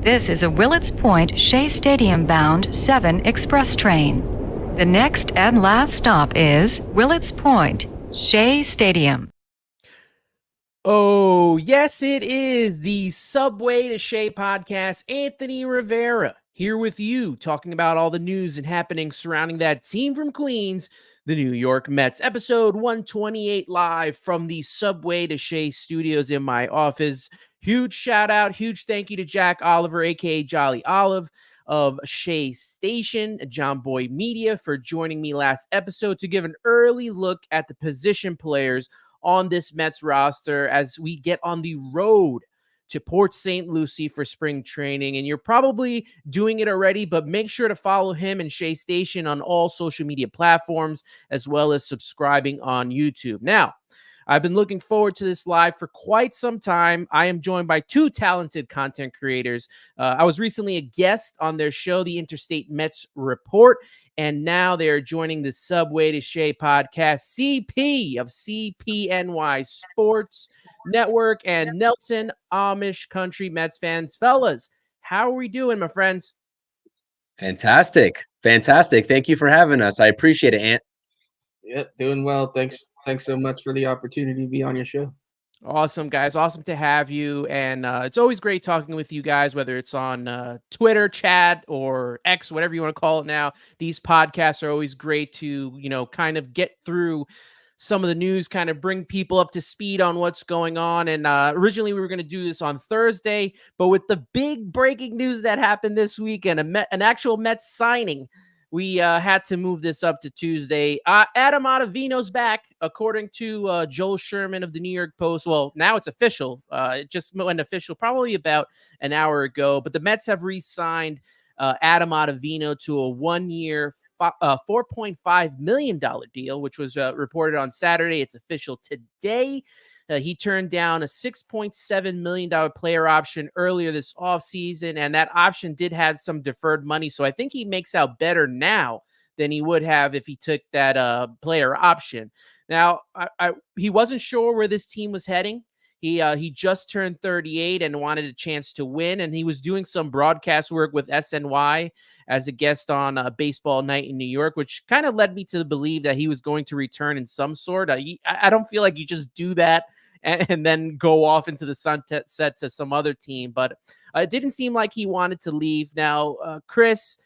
This is a Willets Point Shea Stadium bound 7 express train. The next and last stop is Willets Point, Shea Stadium. Oh, yes, it is the Subway to Shea podcast. Anthony Rivera here with you, talking about all the news and happenings surrounding that team from Queens, the New York Mets. Episode 128 live from the Subway to Shea studios in my office. Huge shout out, huge thank you to Jack Oliver, aka Jolly Olive of Shea Station, John Boy Media, for joining me last episode to give an early look at the position players on this Mets roster as we get on the road to Port St. Lucie for spring training. And you're probably doing it already, but make sure to follow him and Shea Station on all social media platforms, as well as subscribing on YouTube. Now, I've been looking forward to this live for quite some time. I am joined by two talented content creators. I was recently a guest on their show, the Interstate Mets Report, and now they're joining the Subway to Shea podcast, CP of CPNY Sports Network, and Nelson, Amish Country Mets fans. Fellas, how are we doing, my friends? Fantastic. Thank you for having us. I appreciate it, Ant. Yep, doing well. Thanks so much for the opportunity to be on your show. Awesome, guys. Awesome to have you. And it's always great talking with you guys, whether it's on Twitter, chat, or X, whatever you want to call it now. These podcasts are always great to, kind of get through some of the news, kind of bring people up to speed on what's going on. And originally we were going to do this on Thursday, but with the big breaking news that happened this week and an actual Mets signing, we had to move this up to Tuesday. Adam Ottavino's back, according to Joel Sherman of the New York Post. Well, now it's official. It just went official probably about an hour ago. But the Mets have re-signed Adam Ottavino to a one-year, $4.5 million deal, which was reported on Saturday. It's official today. He turned down a $6.7 million player option earlier this offseason, and that option did have some deferred money. So I think he makes out better now than he would have if he took that player option. Now, he wasn't sure where this team was heading. He just turned 38 and wanted a chance to win, and he was doing some broadcast work with SNY as a guest on Baseball Night in New York, which kind of led me to believe that he was going to return in some sort. I don't feel like you just do that and then go off into the sunset to some other team, but it didn't seem like he wanted to leave. Now, Chris,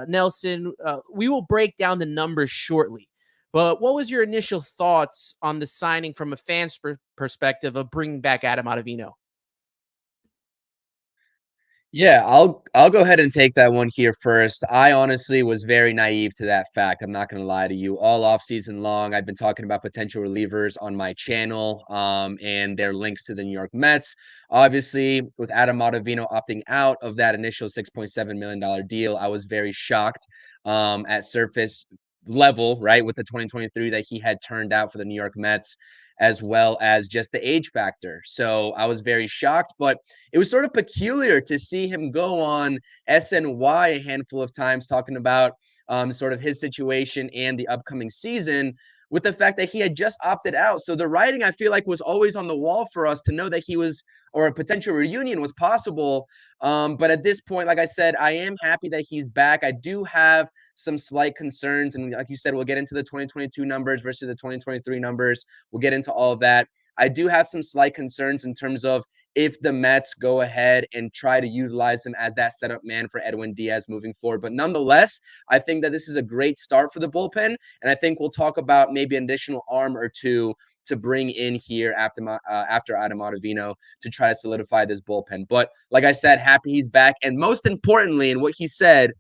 Nelson, we will break down the numbers shortly. But what was your initial thoughts on the signing from a fan's perspective of bringing back Adam Ottavino? Yeah, I'll go ahead and take that one here first. I honestly was very naive to that fact. I'm not going to lie to you. All off season long, I've been talking about potential relievers on my channel and their links to the New York Mets. Obviously, with Adam Ottavino opting out of that initial $6.7 million deal, I was very shocked at surface level, right, with the 2023 that he had turned out for the New York Mets, as well as just the age factor. So I was very shocked, but it was sort of peculiar to see him go on SNY a handful of times talking about sort of his situation and the upcoming season, with the fact that he had just opted out. So the writing, I feel like, was always on the wall for us to know that he was, or a potential reunion was possible. But at this point, like I said, I am happy that he's back. I do have some slight concerns. And like you said, we'll get into the 2022 numbers versus the 2023 numbers. We'll get into all of that. I do have some slight concerns in terms of if the Mets go ahead and try to utilize him as that setup man for Edwin Diaz moving forward. But nonetheless, I think that this is a great start for the bullpen. And I think we'll talk about maybe an additional arm or two to bring in here after Adam Ottavino to try to solidify this bullpen. But like I said, happy he's back. And most importantly, in what he said,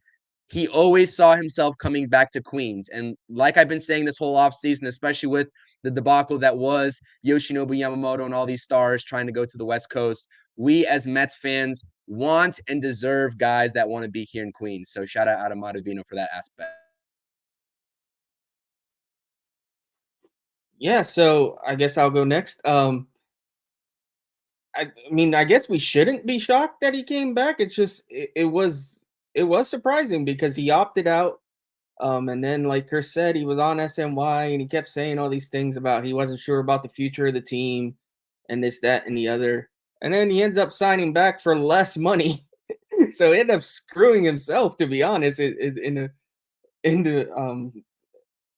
he always saw himself coming back to Queens. And like I've been saying this whole offseason, especially with the debacle that was Yoshinobu Yamamoto and all these stars trying to go to the West Coast, we as Mets fans want and deserve guys that want to be here in Queens. So shout out Adam Ottavino for that aspect. Yeah, so I guess I'll go next. I mean, I guess we shouldn't be shocked that he came back. It's just it was surprising because he opted out. And then, like Chris said, he was on SNY and he kept saying all these things about he wasn't sure about the future of the team and this, that, and the other. And then he ends up signing back for less money So he ended up screwing himself, to be honest, into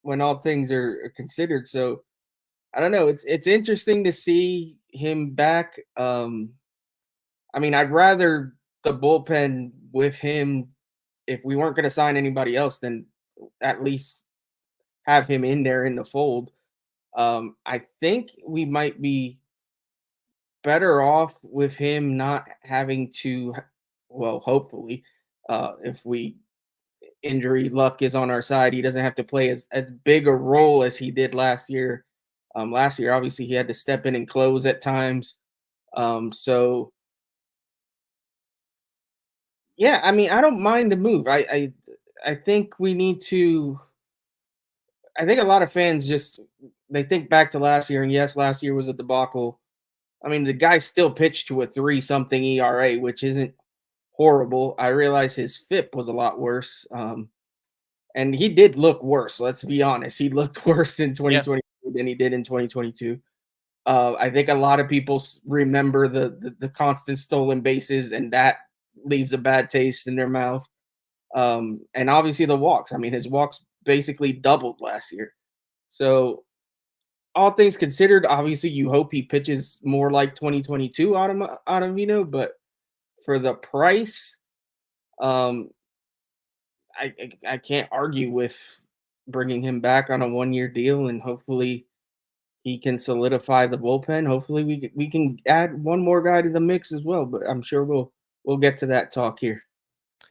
when all things are considered. So I don't know. It's interesting to see him back. I mean, I'd rather the bullpen with him if we weren't going to sign anybody else, then at least have him in there in the fold. I think we might be better off with him not having to, well, hopefully, if we injury luck is on our side, he doesn't have to play as big a role as he did last year. Last year, obviously, he had to step in and close at times. So yeah, I mean, I don't mind the move. I think we need to. I think a lot of fans just they think back to last year, and yes, last year was a debacle. I mean, the guy still pitched to a 3-something ERA, which isn't horrible. I realize his FIP was a lot worse, and he did look worse. Let's be honest, he looked worse in 2022 than he did in 2022. I think a lot of people remember the constant stolen bases, and that leaves a bad taste in their mouth. And obviously the walks. I mean, his walks basically doubled last year. So all things considered, obviously you hope he pitches more like 2022 Ottavino, but for the price, um, I can't argue with bringing him back on a 1-year deal, and hopefully he can solidify the bullpen. Hopefully we can add one more guy to the mix as well, but I'm sure we'll get to that talk here.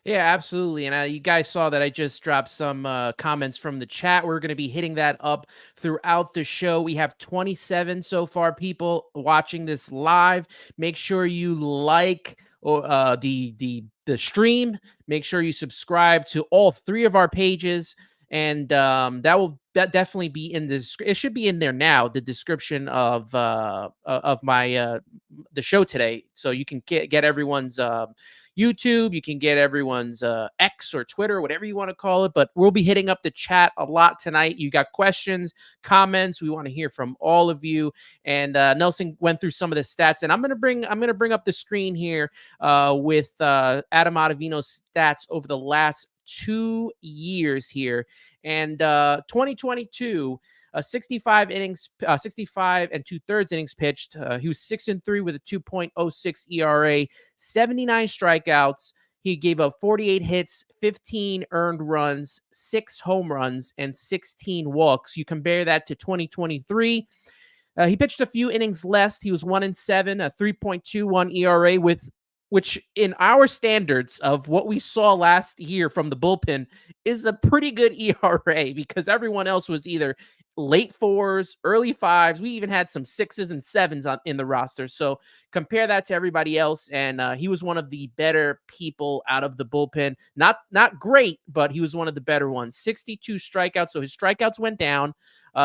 Yeah, absolutely. And you guys saw that I just dropped some comments from the chat. We're going to be hitting that up throughout the show. We have 27 so far people watching this live. Make sure you like the stream. Make sure you subscribe to all 3 of our pages, and that definitely be in this. It should be in there now. The description of my the show today, so you can get everyone's. YouTube, you can get everyone's X or Twitter, whatever you want to call it, but we'll be hitting up the chat a lot tonight. You got questions, comments, we want to hear from all of you. And Nelson went through some of the stats, and I'm going to bring up the screen here with Adam Ottavino's stats over the last 2 years here. And 2022, 65 innings, 65 and 2/3 innings pitched. He was 6-3 with a 2.06 ERA, 79 strikeouts. He gave up 48 hits, 15 earned runs, 6 home runs, and 16 walks. You compare that to 2023. He pitched a few innings less. He was 1-7, a 3.21 ERA which in our standards of what we saw last year from the bullpen is a pretty good ERA, because everyone else was either late 4s, early 5s. We even had some 6s and 7s in the roster. So compare that to everybody else, and he was one of the better people out of the bullpen. Not great, but he was one of the better ones. 62 strikeouts, so his strikeouts went down.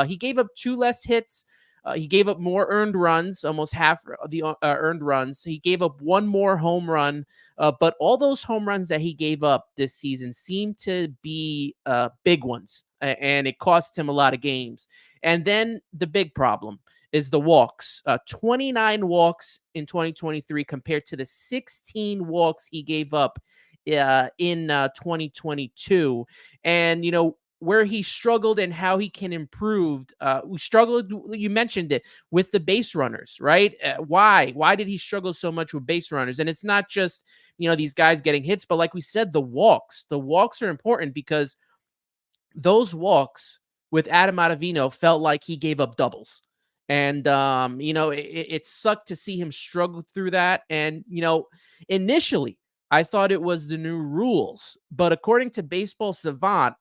He gave up 2 less hits. He gave up more earned runs, almost half the earned runs. He gave up 1 more home run, but all those home runs that he gave up this season seemed to be big ones, and it cost him a lot of games. And then the big problem is the walks. 29 walks in 2023 compared to the 16 walks he gave up in 2022. And, where he struggled and how he can improve. We struggled, you mentioned it, with the base runners, right? Why did he struggle so much with base runners? And it's not just, these guys getting hits, but like we said, the walks are important, because those walks with Adam Ottavino felt like he gave up doubles. And, it sucked to see him struggle through that. And, initially I thought it was the new rules, but according to Baseball Savant,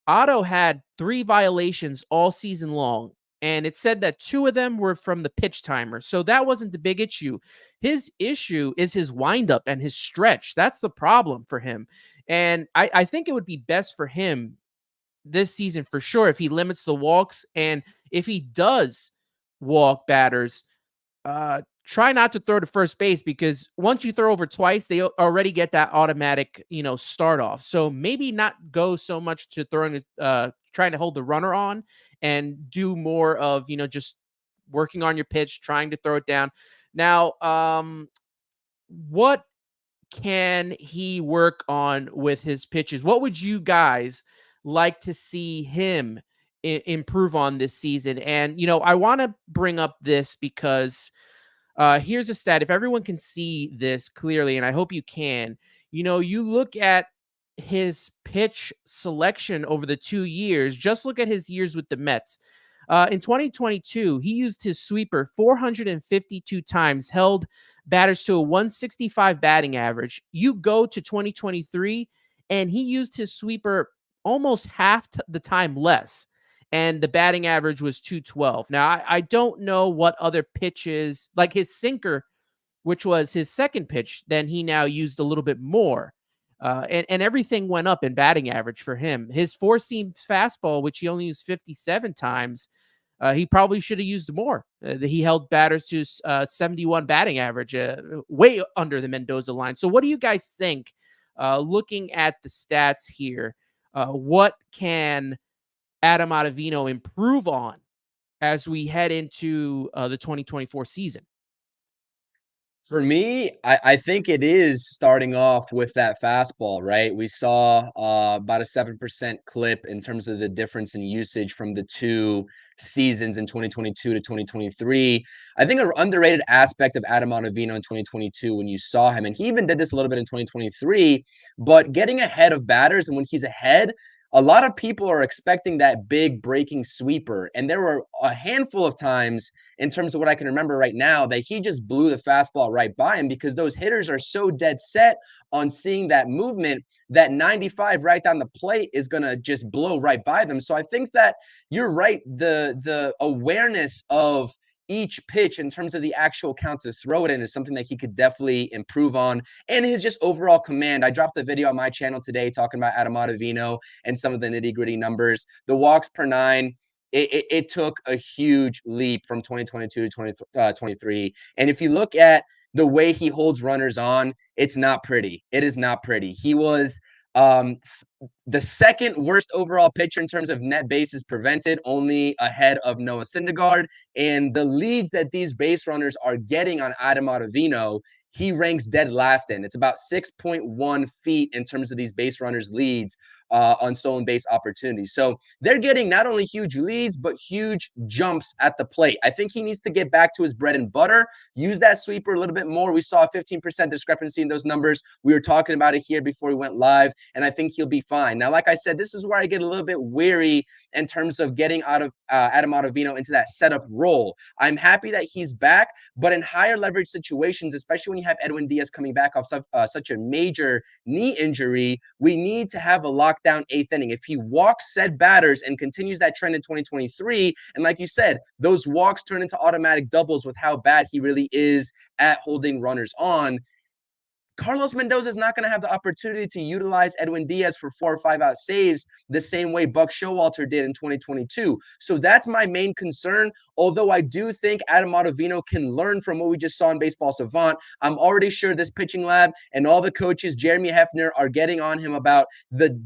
Otto had 3 violations all season long, and it said that 2 of them were from the pitch timer. So that wasn't the big issue. His issue is his windup and his stretch. That's the problem for him. And I think it would be best for him this season for sure if he limits the walks, and if he does walk batters, try not to throw to first base, because once you throw over twice, they already get that automatic, start off. So maybe not go so much to throwing, trying to hold the runner on, and do more of, just working on your pitch, trying to throw it down. Now, what can he work on with his pitches? What would you guys like to see him improve on this season? And, I want to bring up this because here's a stat. If everyone can see this clearly, and I hope you can, you look at his pitch selection over the 2 years. Just look at his years with the Mets. In 2022, he used his sweeper 452 times, held batters to a 165 batting average. You go to 2023, and he used his sweeper almost half the time less, and the batting average was 212. Now, I don't know what other pitches, like his sinker, which was his second pitch, then he now used a little bit more. And everything went up in batting average for him. His four-seam fastball, which he only used 57 times, he probably should have used more. He held batters to 71 batting average, way under the Mendoza line. So what do you guys think, looking at the stats here? What can Adam Ottavino improve on as we head into the 2024 season? For me, I think it is starting off with that fastball, right? We saw about a 7% clip in terms of the difference in usage from the two seasons in 2022 to 2023. I think an underrated aspect of Adam Ottavino in 2022 when you saw him, and he even did this a little bit in 2023, but getting ahead of batters, and when he's ahead, a lot of people are expecting that big breaking sweeper. And there were a handful of times in terms of what I can remember right now that he just blew the fastball right by him because those hitters are so dead set on seeing that movement that 95 right down the plate is going to just blow right by them. So I think that you're right. The awareness of each pitch in terms of the actual count to throw it in is something that he could definitely improve on. And his just overall command. I dropped a video on my channel today talking about Adam Ottavino and some of the nitty-gritty numbers. The walks per nine, it took a huge leap from 2022 to 2023. And if you look at the way he holds runners on, it's not pretty. It is not pretty. He was the second worst overall pitcher in terms of net bases prevented, only ahead of Noah Syndergaard. And the leads that these base runners are getting on Adam Ottavino, he ranks dead last in. It's about 6.1 feet in terms of these base runners' leads on stolen base opportunities. So they're getting not only huge leads, but huge jumps at the plate. I think he needs to get back to his bread and butter, use that sweeper a little bit more. We saw a 15% discrepancy in those numbers. We were talking about it here before we went live, and I think he'll be fine. Now, like I said, this is where I get a little bit weary in terms of getting out of Adam Ottavino into that setup role. I'm happy that he's back, but in higher leverage situations, especially when you have Edwin Diaz coming back off such a major knee injury, we need to have a lockdown eighth inning. If he walks said batters and continues that trend in 2023, and like you said, those walks turn into automatic doubles with how bad he really is at holding runners on, Carlos Mendoza is not going to have the opportunity to utilize Edwin Diaz for 4 or 5 out saves the same way Buck Showalter did in 2022. So that's my main concern. Although I do think Adam Ottavino can learn from what we just saw in Baseball Savant. I'm already sure this pitching lab and all the coaches, Jeremy Hefner, are getting on him about the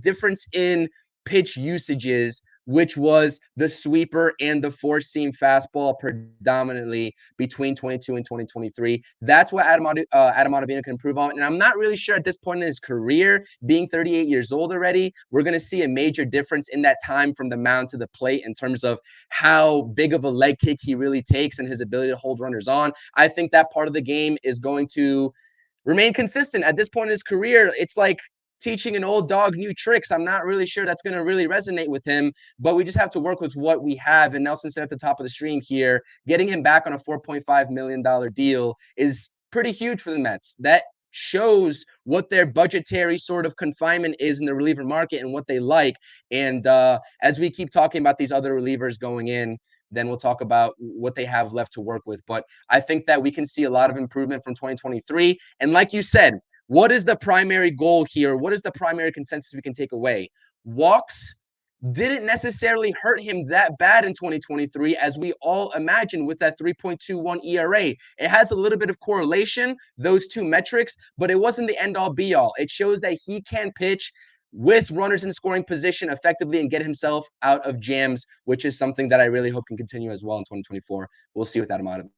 difference in pitch usages, which was the sweeper and the four-seam fastball predominantly between 22 and 2023. That's what Adam Ottavino can improve on. And I'm not really sure at this point in his career, being 38 years old already, we're going to see a major difference in that time from the mound to the plate in terms of how big of a leg kick he really takes and his ability to hold runners on. I think that part of the game is going to remain consistent. At this point in his career, it's like teaching an old dog new tricks. I'm not really sure that's going to really resonate with him, but we just have to work with what we have. And Nelson said at the top of the stream here, getting him back on a $4.5 million deal is pretty huge for the Mets. That shows what their budgetary sort of confinement is in the reliever market and what they like. And as we keep talking about these other relievers going in, then we'll talk about what they have left to work with. But I think that we can see a lot of improvement from 2023. And like you said, what is the primary goal here? What is the primary consensus we can take away? Walks didn't necessarily hurt him that bad in 2023 as we all imagined with that 3.21 ERA. It has a little bit of correlation, those two metrics, but it wasn't the end-all be-all. It shows that he can pitch with runners in scoring position effectively and get himself out of jams, which is something that I really hope can continue as well in 2024. We'll see with Adam Ottavino.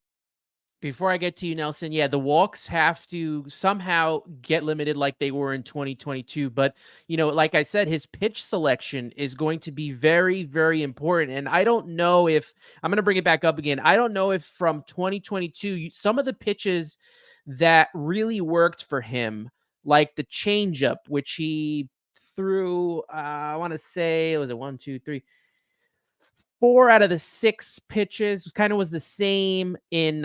Before I get to you, Nelson, yeah, the walks have to somehow get limited like they were in 2022. But, like I said, his pitch selection is going to be very, very important. And I don't know if I'm going to bring it back up again. I don't know if from 2022, some of the pitches that really worked for him, like the changeup, which he threw, I want to say, was it 1, 2, 3? 4 out of the 6 pitches kind of was the same in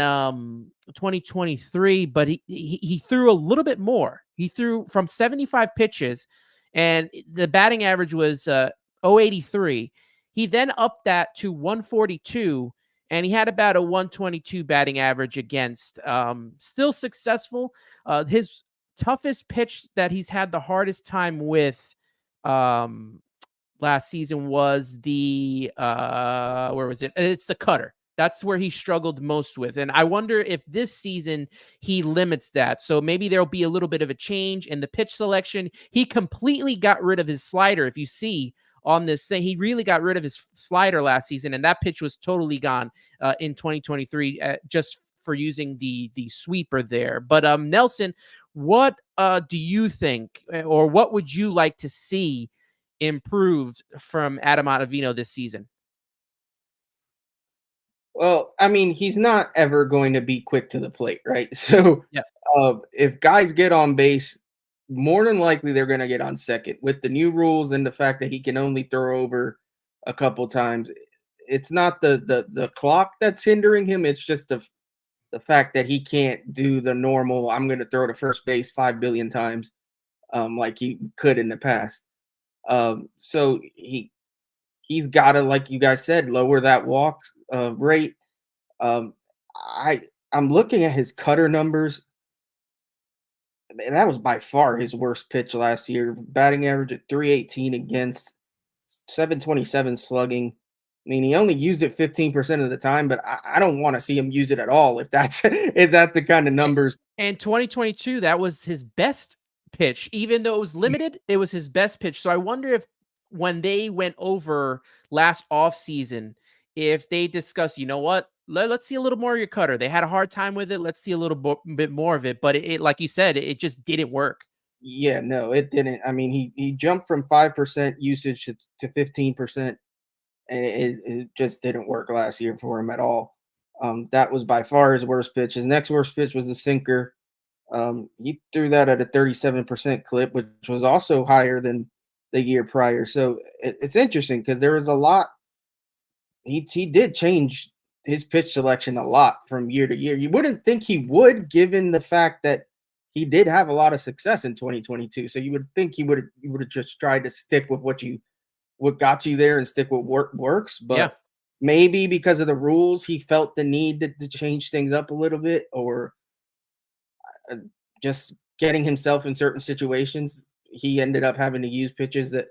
2023, but he threw a little bit more. He threw from 75 pitches, and the batting average was 083. He then upped that to 142, and he had about a 122 batting average against. Still successful. His toughest pitch that he's had the hardest time with last season was the where was it? It's the cutter. That's where he struggled most with. And I wonder if this season he limits that. So maybe there'll be a little bit of a change in the pitch selection. He completely got rid of his slider. If you see on this thing, he really got rid of his slider last season, and that pitch was totally gone in 2023 just for using the sweeper there. But Nelson, what do you think, or what would you like to see improved from Adam Ottavino this season? Well, I mean, he's not ever going to be quick to the plate, right? So, Yeah. if guys get on base, more than likely they're going to get on second. With the new rules and the fact that he can only throw over a couple times, it's not the clock that's hindering him. It's just the fact that he can't do the normal. I'm going to throw to first base 5 billion times, like he could in the past. So he's got to, like you guys said, lower that walk rate. Um, I'm looking at his cutter numbers. Man, that was by far his worst pitch last year. Batting average at 318 against, 727 slugging. I mean, he only used it 15% of the time, but I don't want to see him use it at all if that's if that's the kind of numbers. And 2022, that was his best pitch. Even though it was limited, it was his best pitch. So I wonder if when they went over last offseason, if they discussed, you know what, let's see a little more of your cutter. They had a hard time with it. Let's see a little bit more of it. But it like you said, it just didn't work. Yeah, no, it didn't. I mean, he jumped from 5% usage to 15%, and it just didn't work last year for him at all. That was by far his worst pitch. His next worst pitch was a sinker. He threw that at a 37% clip, which was also higher than the year prior. So it's interesting because there was a lot. He did change his pitch selection a lot from year to year. You wouldn't think he would, given the fact that he did have a lot of success in 2022. So you would think you would have just tried to stick with what got you there and stick with what works. But Yeah. maybe because of the rules, he felt the need to change things up a little bit, or just getting himself in certain situations. He ended up having to use pitches that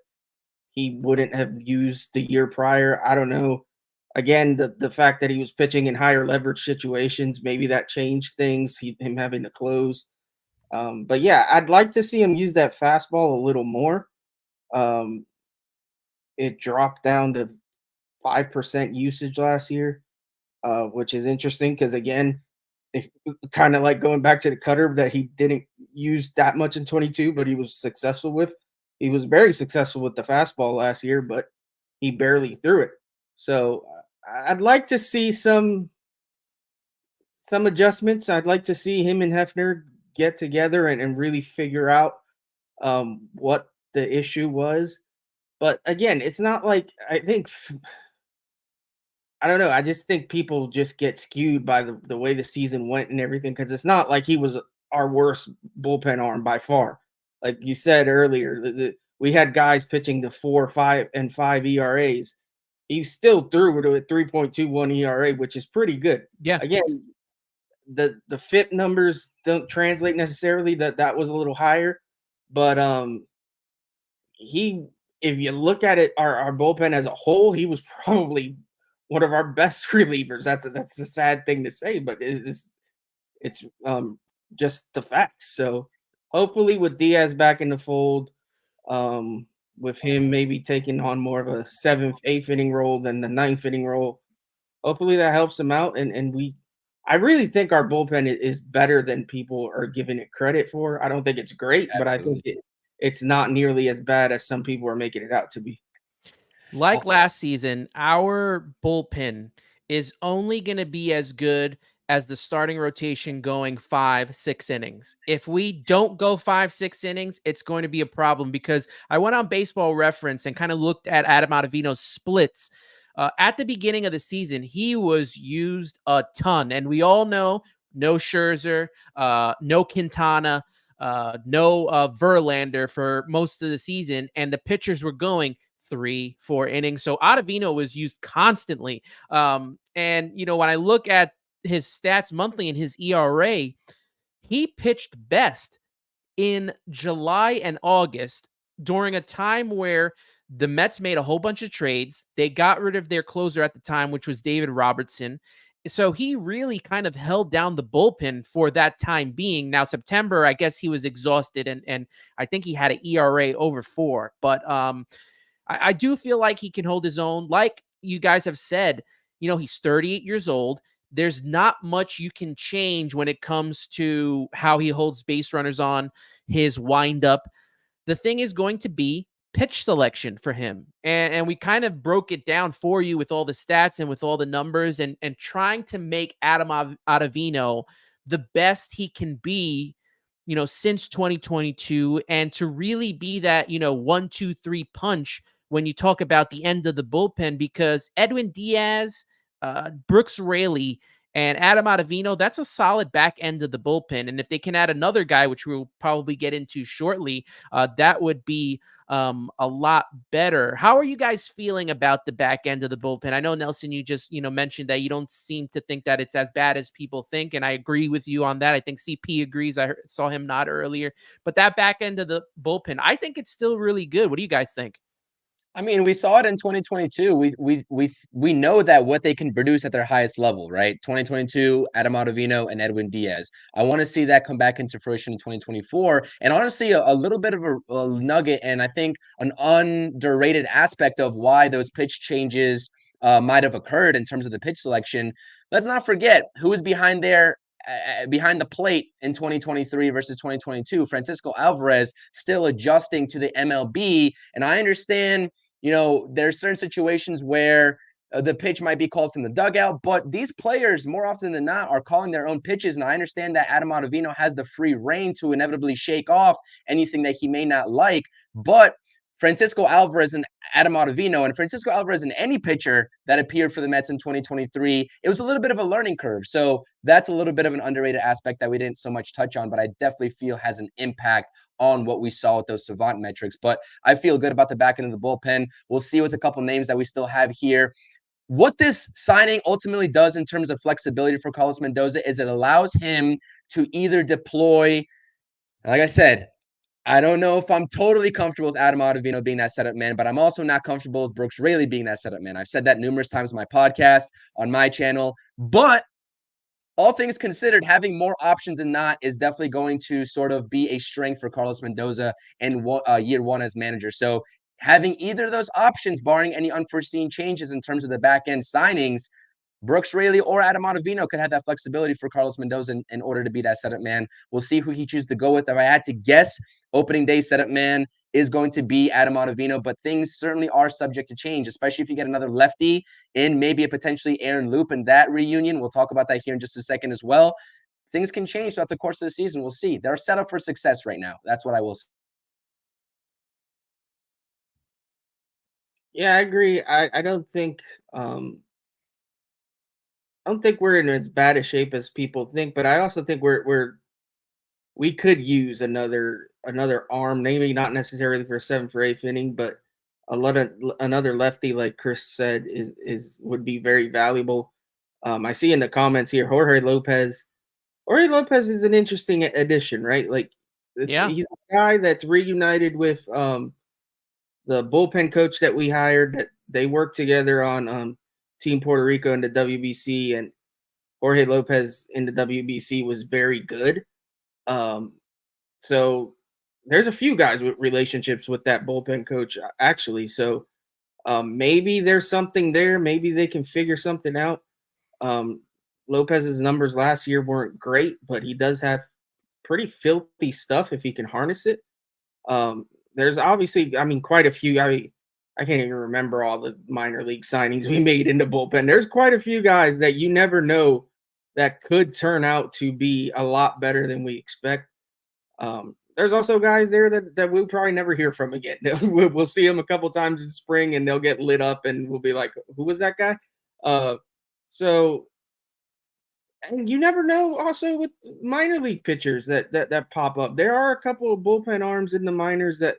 he wouldn't have used the year prior. I don't know. Again, the fact that he was pitching in higher leverage situations, maybe that changed things. Him having to close. But yeah, I'd like to see him use that fastball a little more. It dropped down to 5% usage last year, which is interesting because, again, if kind of like going back to the cutter that he didn't use that much in 22, but he was successful with. He was very successful with the fastball last year, but he barely threw it. So I'd like to see some adjustments. I'd like to see him and Hefner get together and really figure out what the issue was. But again, it's not like I don't know. I just think people just get skewed by the way the season went and everything, because it's not like he was our worst bullpen arm by far. Like you said earlier, we had guys pitching to 4, 5, and 5 ERAs. He still threw it at 3.21 ERA, which is pretty good. Yeah. Again, the FIP numbers don't translate necessarily. That was a little higher, but if you look at it, our bullpen as a whole, he was probably one of our best relievers. That's a sad thing to say, but it's just the facts. So hopefully with Diaz back in the fold, with him maybe taking on more of a 7th, 8th inning role than the 9th inning role, hopefully that helps him out and we I really think our bullpen is better than people are giving it credit for. I don't think it's great, but I think Absolutely. it's not nearly as bad as some people are making it out to be. Like last season, our bullpen is only going to be as good as the starting rotation going 5-6 innings. If we don't go 5-6 innings, it's going to be a problem, because I went on Baseball Reference and kind of looked at Adam Ottavino's splits. At the beginning of the season, he was used a ton, and we all know no Scherzer, no Quintana, no Verlander for most of the season, and the pitchers were going 3-4 innings. So Ottavino was used constantly. And, when I look at his stats monthly and his ERA, he pitched best in July and August during a time where the Mets made a whole bunch of trades. They got rid of their closer at the time, which was David Robertson. So he really kind of held down the bullpen for that time being. Now, September, I guess he was exhausted, and I think he had an ERA over 4. But I do feel like he can hold his own. Like you guys have said, he's 38 years old. There's not much you can change when it comes to how he holds base runners on, his windup. The thing is going to be pitch selection for him. And we kind of broke it down for you with all the stats and with all the numbers, and trying to make Adam Ottavino the best he can be, since 2022, and to really be that, 1-2-3 punch when you talk about the end of the bullpen, because Edwin Diaz, Brooks Raley, and Adam Ottavino, that's a solid back end of the bullpen. And if they can add another guy, which we'll probably get into shortly, that would be a lot better. How are you guys feeling about the back end of the bullpen? I know, Nelson, you just mentioned that you don't seem to think that it's as bad as people think, and I agree with you on that. I think CP agrees. I saw him nod earlier. But that back end of the bullpen, I think it's still really good. What do you guys think? I mean, we saw it in 2022. We know that what they can produce at their highest level, right? 2022, Adam Ottavino and Edwin Diaz. I want to see that come back into fruition in 2024. And honestly, a little bit of a nugget, and I think an underrated aspect of why those pitch changes might have occurred in terms of the pitch selection. Let's not forget who was behind behind the plate in 2023 versus 2022. Francisco Alvarez still adjusting to the MLB, and I understand there's certain situations where the pitch might be called from the dugout, but these players, more often than not, are calling their own pitches. And I understand that Adam Ottavino has the free reign to inevitably shake off anything that he may not like. But Francisco Alvarez and Adam Ottavino, and Francisco Alvarez and any pitcher that appeared for the Mets in 2023, it was a little bit of a learning curve. So that's a little bit of an underrated aspect that we didn't so much touch on, but I definitely feel has an impact on what we saw with those savant metrics. But I feel good about the back end of the bullpen. We'll see with a couple names that we still have here. What this signing ultimately does in terms of flexibility for Carlos Mendoza is it allows him to either deploy, like I said, I don't know if I'm totally comfortable with Adam Ottavino being that setup man, but I'm also not comfortable with Brooks Raley being that setup man. I've said that numerous times on my podcast, on my channel, but all things considered, having more options than not is definitely going to sort of be a strength for Carlos Mendoza in year one as manager. So having either of those options, barring any unforeseen changes in terms of the back end signings, Brooks Raley or Adam Ottavino could have that flexibility for Carlos Mendoza in order to be that setup man. We'll see who he chooses to go with. If I had to guess, opening day setup man is going to be Adam Ottavino, but things certainly are subject to change, especially if you get another lefty in, maybe a potentially Aaron Loop in that reunion. We'll talk about that here in just a second as well. Things can change throughout the course of the season. We'll see. They're set up for success right now. That's what I will say. Yeah, I agree. I don't think we're in as bad a shape as people think, but I also think we could use another arm, maybe not necessarily for 7th or 8th inning, but another lefty, like Chris said, is would be very valuable. I see in the comments here, Jorge Lopez. Jorge Lopez is an interesting addition, right? Like, Yeah. he's a guy that's reunited with the bullpen coach that we hired. That they worked together on Team Puerto Rico in the WBC, and Jorge Lopez in the WBC was very good. So there's a few guys with relationships with that bullpen coach, actually. So maybe there's something there. Maybe they can figure something out. Lopez's numbers last year weren't great, but he does have pretty filthy stuff if he can harness it. There's obviously, I mean, quite a few. I can't even remember all the minor league signings we made in the bullpen. There's quite a few guys that you never know that could turn out to be a lot better than we expect. There's also guys there that we'll probably never hear from again. We'll see them a couple times in spring, and they'll get lit up, and we'll be like, "Who was that guy?" So and you never know. Also with minor league pitchers that pop up, there are a couple of bullpen arms in the minors that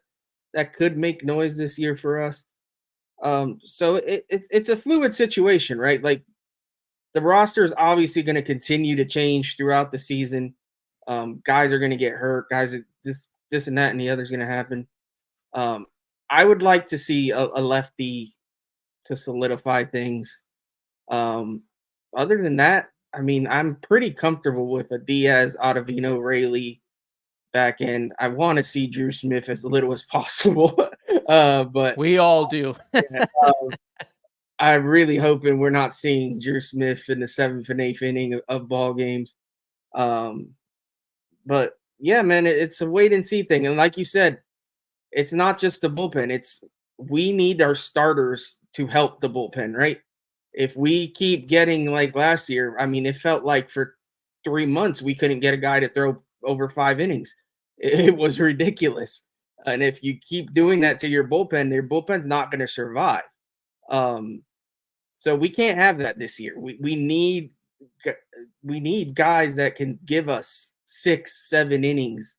could make noise this year for us. So it's a fluid situation, right? Like the roster is obviously going to continue to change throughout the season. Guys are going to get hurt. Guys are this and that and the other is going to happen. I would like to see a lefty to solidify things. Other than that, I mean, I'm pretty comfortable with a Diaz, Ottavino, Rayleigh back end. I want to see Drew Smith as little as possible, but we all do. Yeah, I'm really hoping we're not seeing Drew Smith in the 7th and 8th inning of ball games. But yeah, man, it's a wait and see thing. And like you said, it's not just the bullpen. We need our starters to help the bullpen, right? If we keep getting like last year, I mean, it felt like for 3 months we couldn't get a guy to throw over 5 innings. It was ridiculous. And if you keep doing that to your bullpen's not going to survive. So we can't have that this year. We need guys that can give us 6, 7 innings.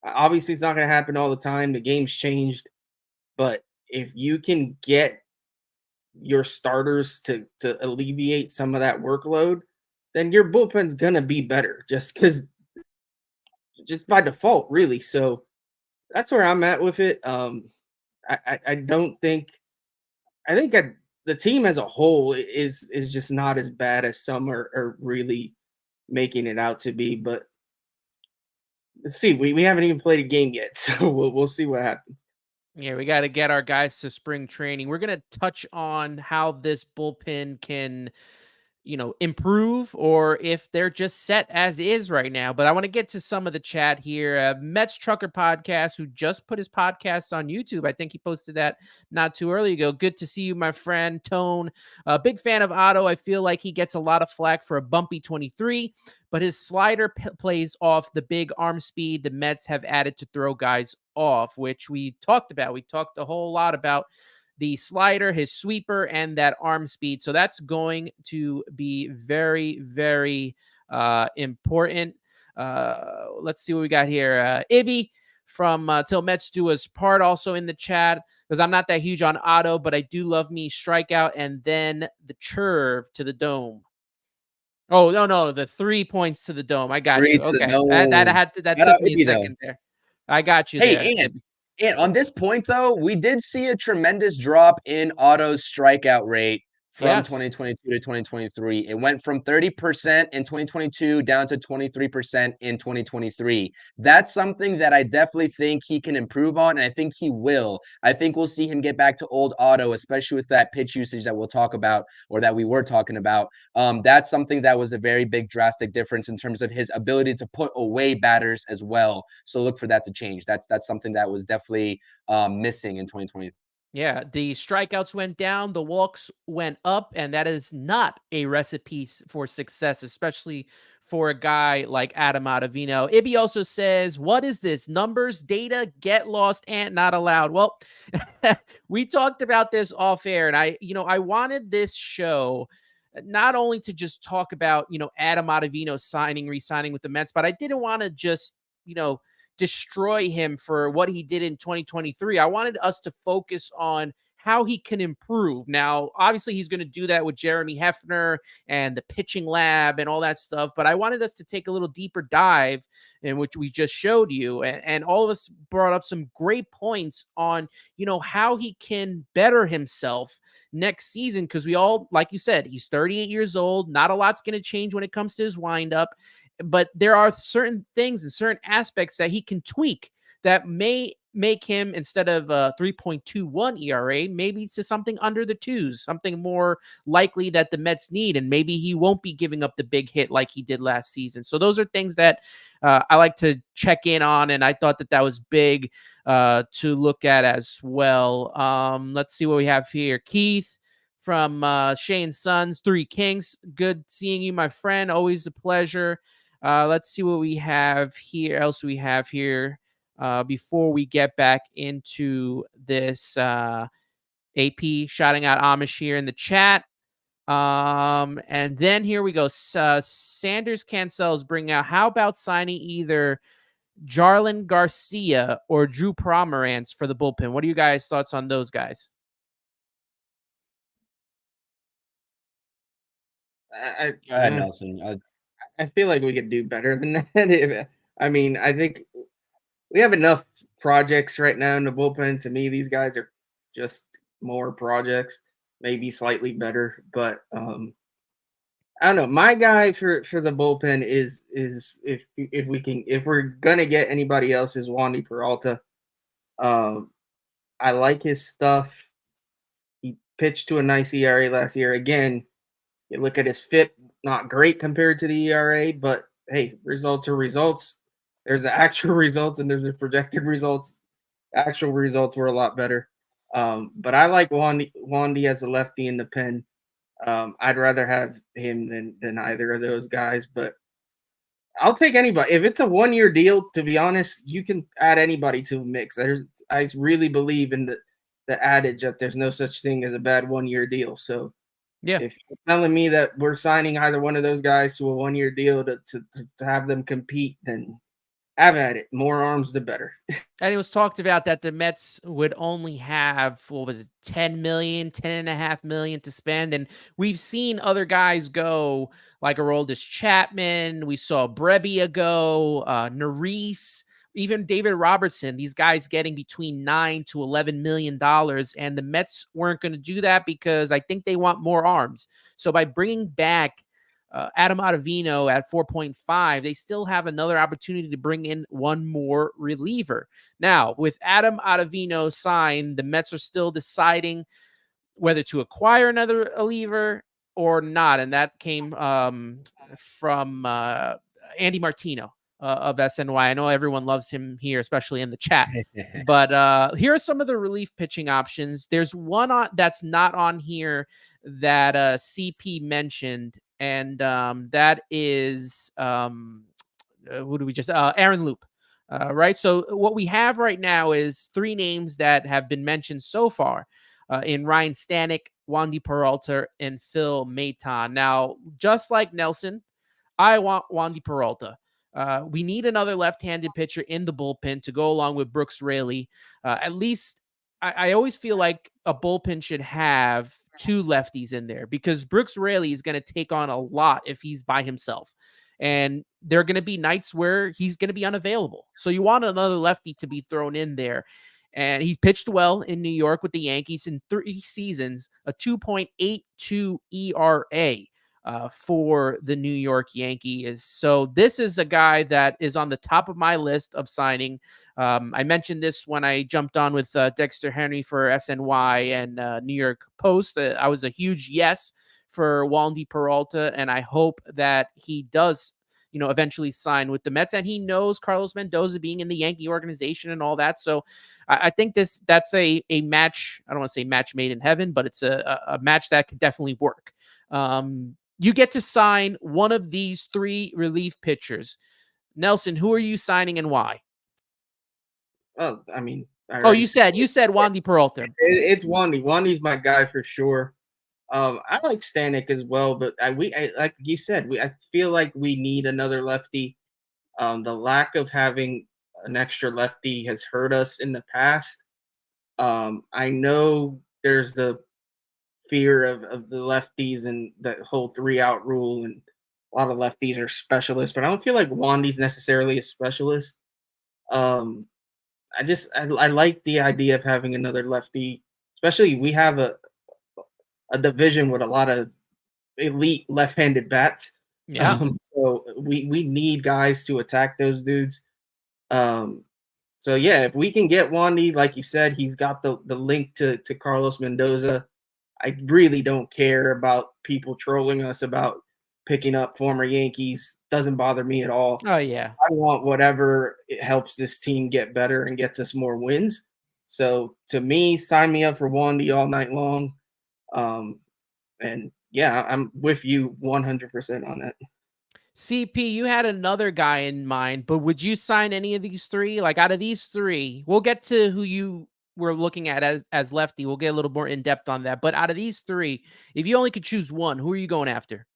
Obviously, it's not going to happen all the time. The game's changed. But if you can get your starters to alleviate some of that workload, then your bullpen's going to be better just by default, really. So that's where I'm at with it. I don't think – I think the team as a whole is just not as bad as some are really making it out to be. But let's see. We haven't even played a game yet, so we'll see what happens. Yeah, we got to get our guys to spring training. We're going to touch on how this bullpen can – improve, or if they're just set as is right now. But I want to get to some of the chat here. Mets Trucker Podcast, who just put his podcast on YouTube. I think he posted that not too early ago. Good to see you, my friend. Tone, big fan of Otto. I feel like he gets a lot of flack for a bumpy 23, but his slider plays off the big arm speed the Mets have added to throw guys off, which we talked about. We talked a whole lot about the slider, his sweeper, and that arm speed. So that's going to be very, very important. Let's see what we got here. Ibby from Till Mets Do Us Part also in the chat, because I'm not that huge on Otto, but I do love me strikeout and then the curve to the dome. Oh, no, the 3 points to the dome. I got you. Okay. That took me a second there. I got you there. And on this point, though, we did see a tremendous drop in Otto's strikeout rate from 2022 to 2023. It went from 30% in 2022 down to 23% in 2023. That's something that I definitely think he can improve on, and I think he will. I think we'll see him get back to old Otto, especially with that pitch usage that we'll talk about, or that we were talking about. That's something that was a very big drastic difference in terms of his ability to put away batters as well. So look for that to change. That's something that was definitely missing in 2023. Yeah, the strikeouts went down, the walks went up, and that is not a recipe for success, especially for a guy like Adam Ottavino. Ibby also says, what is this? Numbers, data, get lost, and not allowed. Well, we talked about this off air, and I wanted this show not only to just talk about, Adam Ottavino re-signing with the Mets, but I didn't want to just, destroy him for what he did in 2023. I wanted us to focus on how he can improve. Now, obviously, he's going to do that with Jeremy Hefner and the pitching lab and all that stuff, but I wanted us to take a little deeper dive in which we just showed you. And all of us brought up some great points on, how he can better himself next season. Because we all, like you said, he's 38 years old. Not a lot's going to change when it comes to his windup. But there are certain things and certain aspects that he can tweak that may make him, instead of 3.21 ERA, maybe to something under the twos, something more likely that the Mets need. And maybe he won't be giving up the big hit like he did last season. So those are things that I like to check in on. And I thought that was big to look at as well. Let's see what we have here. Keith from Shea and Sons, Three Kings. Good seeing you, my friend. Always a pleasure. Let's see what we have here. Before we get back into this. AP shouting out Amish here in the chat. And then here we go. Sanders Cancel's bring out, how about signing either Jarlin Garcia or Drew Pomeranz for the bullpen? What are you guys' thoughts on those guys? Go ahead, Nelson. I feel like we could do better than that. I mean, I think we have enough projects right now in the bullpen. To me, these guys are just more projects, maybe slightly better, but I don't know. My guy for the bullpen is if we're gonna get anybody else, is Wandy Peralta. I like his stuff. He pitched to a nice ERA last year. Again, you look at his FIP, not great compared to the ERA, but hey, results are results. There's the actual results and there's the projected results. Actual results were a lot better. But I like Wandy as a lefty in the pen. I'd rather have him than either of those guys, but I'll take anybody. If it's a 1-year deal, to be honest, you can add anybody to a mix. I really believe in the adage that there's no such thing as a bad 1-year deal. So yeah, if you're telling me that we're signing either one of those guys to a 1-year deal to have them compete, then have at it. More arms, the better. And it was talked about that the Mets would only have, 10 million, 10.5 million to spend. And we've seen other guys go, like Aroldis Chapman. We saw Brebbia go, Nerese, even David Robertson. These guys getting between $9 to $11 million. And the Mets weren't going to do that because I think they want more arms. So by bringing back Adam Ottavino at 4.5, they still have another opportunity to bring in one more reliever. Now, with Adam Ottavino signed, the Mets are still deciding whether to acquire another reliever or not. And that came from Andy Martino of SNY. I know everyone loves him here, especially in the chat. But here are some of the relief pitching options. There's one that's not on here that CP mentioned, and that is who do we just Aaron Loop, right? So what we have right now is 3 names that have been mentioned so far in Ryan Stanek, Wandy Peralta, and Phil Maton. Now, just like Nelson, I want Wandy Peralta. We need another left-handed pitcher in the bullpen to go along with Brooks Raley. At least I always feel like a bullpen should have 2 lefties in there, because Brooks Raley is going to take on a lot if he's by himself. And there are going to be nights where he's going to be unavailable. So you want another lefty to be thrown in there. And he's pitched well in New York with the Yankees in 3 seasons, a 2.82 ERA. For the New York Yankees. So this is a guy that is on the top of my list of signing. I mentioned this when I jumped on with Dexter Henry for SNY and New York Post. I was a huge yes for Wandy Peralta, and I hope that he does, eventually sign with the Mets. And he knows Carlos Mendoza being in the Yankee organization and all that. So I think that's a match. I don't want to say match made in heaven, but it's a match that could definitely work. You get to sign one of these 3 relief pitchers. Nelson, who are you signing and why? Well, I mean, you said Wandy Peralta. It's Wandy. Wandy's my guy for sure. I like Stanek as well, but like you said, I feel like we need another lefty. The lack of having an extra lefty has hurt us in the past. I know there's the fear of the lefties and that whole 3-out rule, and a lot of lefties are specialists, but I don't feel like Wandy's necessarily a specialist. I like the idea of having another lefty, especially we have a division with a lot of elite left-handed bats. So we need guys to attack those dudes. So So yeah, if we can get Wandy, like you said, he's got the link to Carlos Mendoza. I really don't care about people trolling us about picking up former Yankees. Doesn't bother me at all. Oh yeah. I want whatever it helps this team get better and gets us more wins. So to me, sign me up for Wandy all night long. And yeah, I'm with you 100% on that. CP, you had another guy in mind, but would you sign any of these three? Like out of these three, we'll get to who you were looking at as lefty. We'll get a little more in depth on that. But out of these three, if you only could choose one, who are you going after?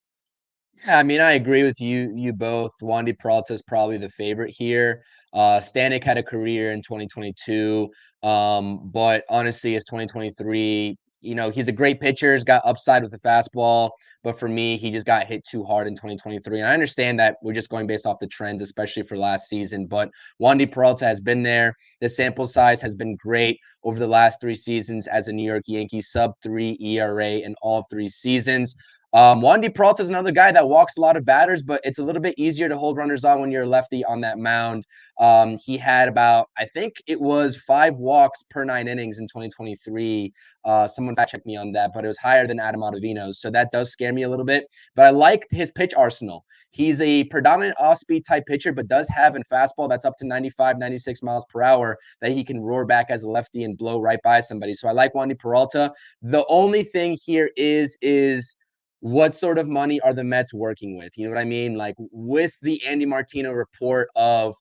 Yeah, I mean, I agree with you both. Wandy Peralta is probably the favorite here. Stanek had a career in 2022, but honestly, it's 2023. He's a great pitcher. He's got upside with the fastball, but for me, he just got hit too hard in 2023. And I understand that we're just going based off the trends, especially for last season. But Wandy Peralta has been there. The sample size has been great over the last 3 seasons as a New York Yankee, sub-3 ERA in all 3 seasons. Wandy Peralta is another guy that walks a lot of batters, but it's a little bit easier to hold runners on when you're a lefty on that mound. He had about, I think it was 5 walks per 9 innings in 2023. Someone fact checked me on that, but it was higher than Adam Ottavino's. So that does scare me a little bit, but I like his pitch arsenal. He's a predominant off-speed type pitcher, but does have a fastball that's up to 95, 96 miles per hour that he can roar back as a lefty and blow right by somebody. So I like Wandy Peralta. The only thing here is what sort of money are the Mets working with? You know what I mean? Like with the Andy Martino report of,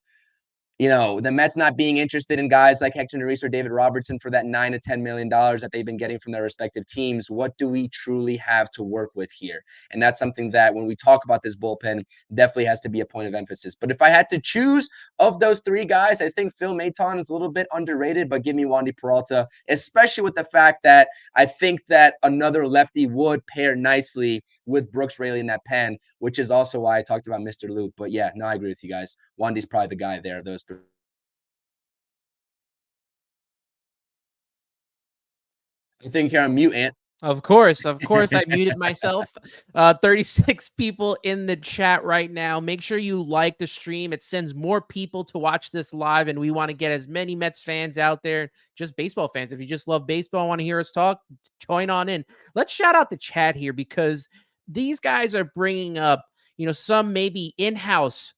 the Mets not being interested in guys like Hector Neris or David Robertson for that $9 to $10 million that they've been getting from their respective teams. What do we truly have to work with here? And that's something that when we talk about this bullpen, definitely has to be a point of emphasis. But if I had to choose of those 3 guys, I think Phil Maton is a little bit underrated, but give me Wandy Peralta, especially with the fact that I think that another lefty would pair nicely with Brooks Raley in that pen, which is also why I talked about Mr. Luke. But yeah, no, I agree with you guys. Wandy's probably the guy there of those 3. I think you're on mute, Ant. Of course, I muted myself. 36 people in the chat right now. Make sure you like the stream. It sends more people to watch this live, and we want to get as many Mets fans out there, just baseball fans. If you just love baseball, want to hear us talk, join on in. Let's shout out the chat here because these guys are bringing up, some maybe in-house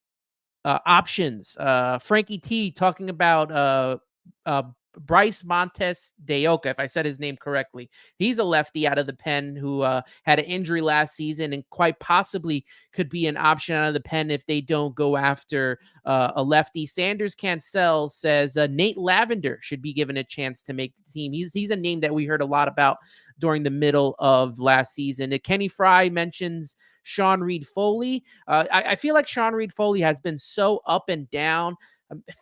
options. Frankie T talking about Bryce Montes de Oca, if I said his name correctly. He's a lefty out of the pen who had an injury last season and quite possibly could be an option out of the pen if they don't go after a lefty. Sanders Cancel says Nate Lavender should be given a chance to make the team. He's a name that we heard a lot about during the middle of last season. Kenny Fry mentions Sean Reed Foley. I feel like Sean Reed Foley has been so up and down.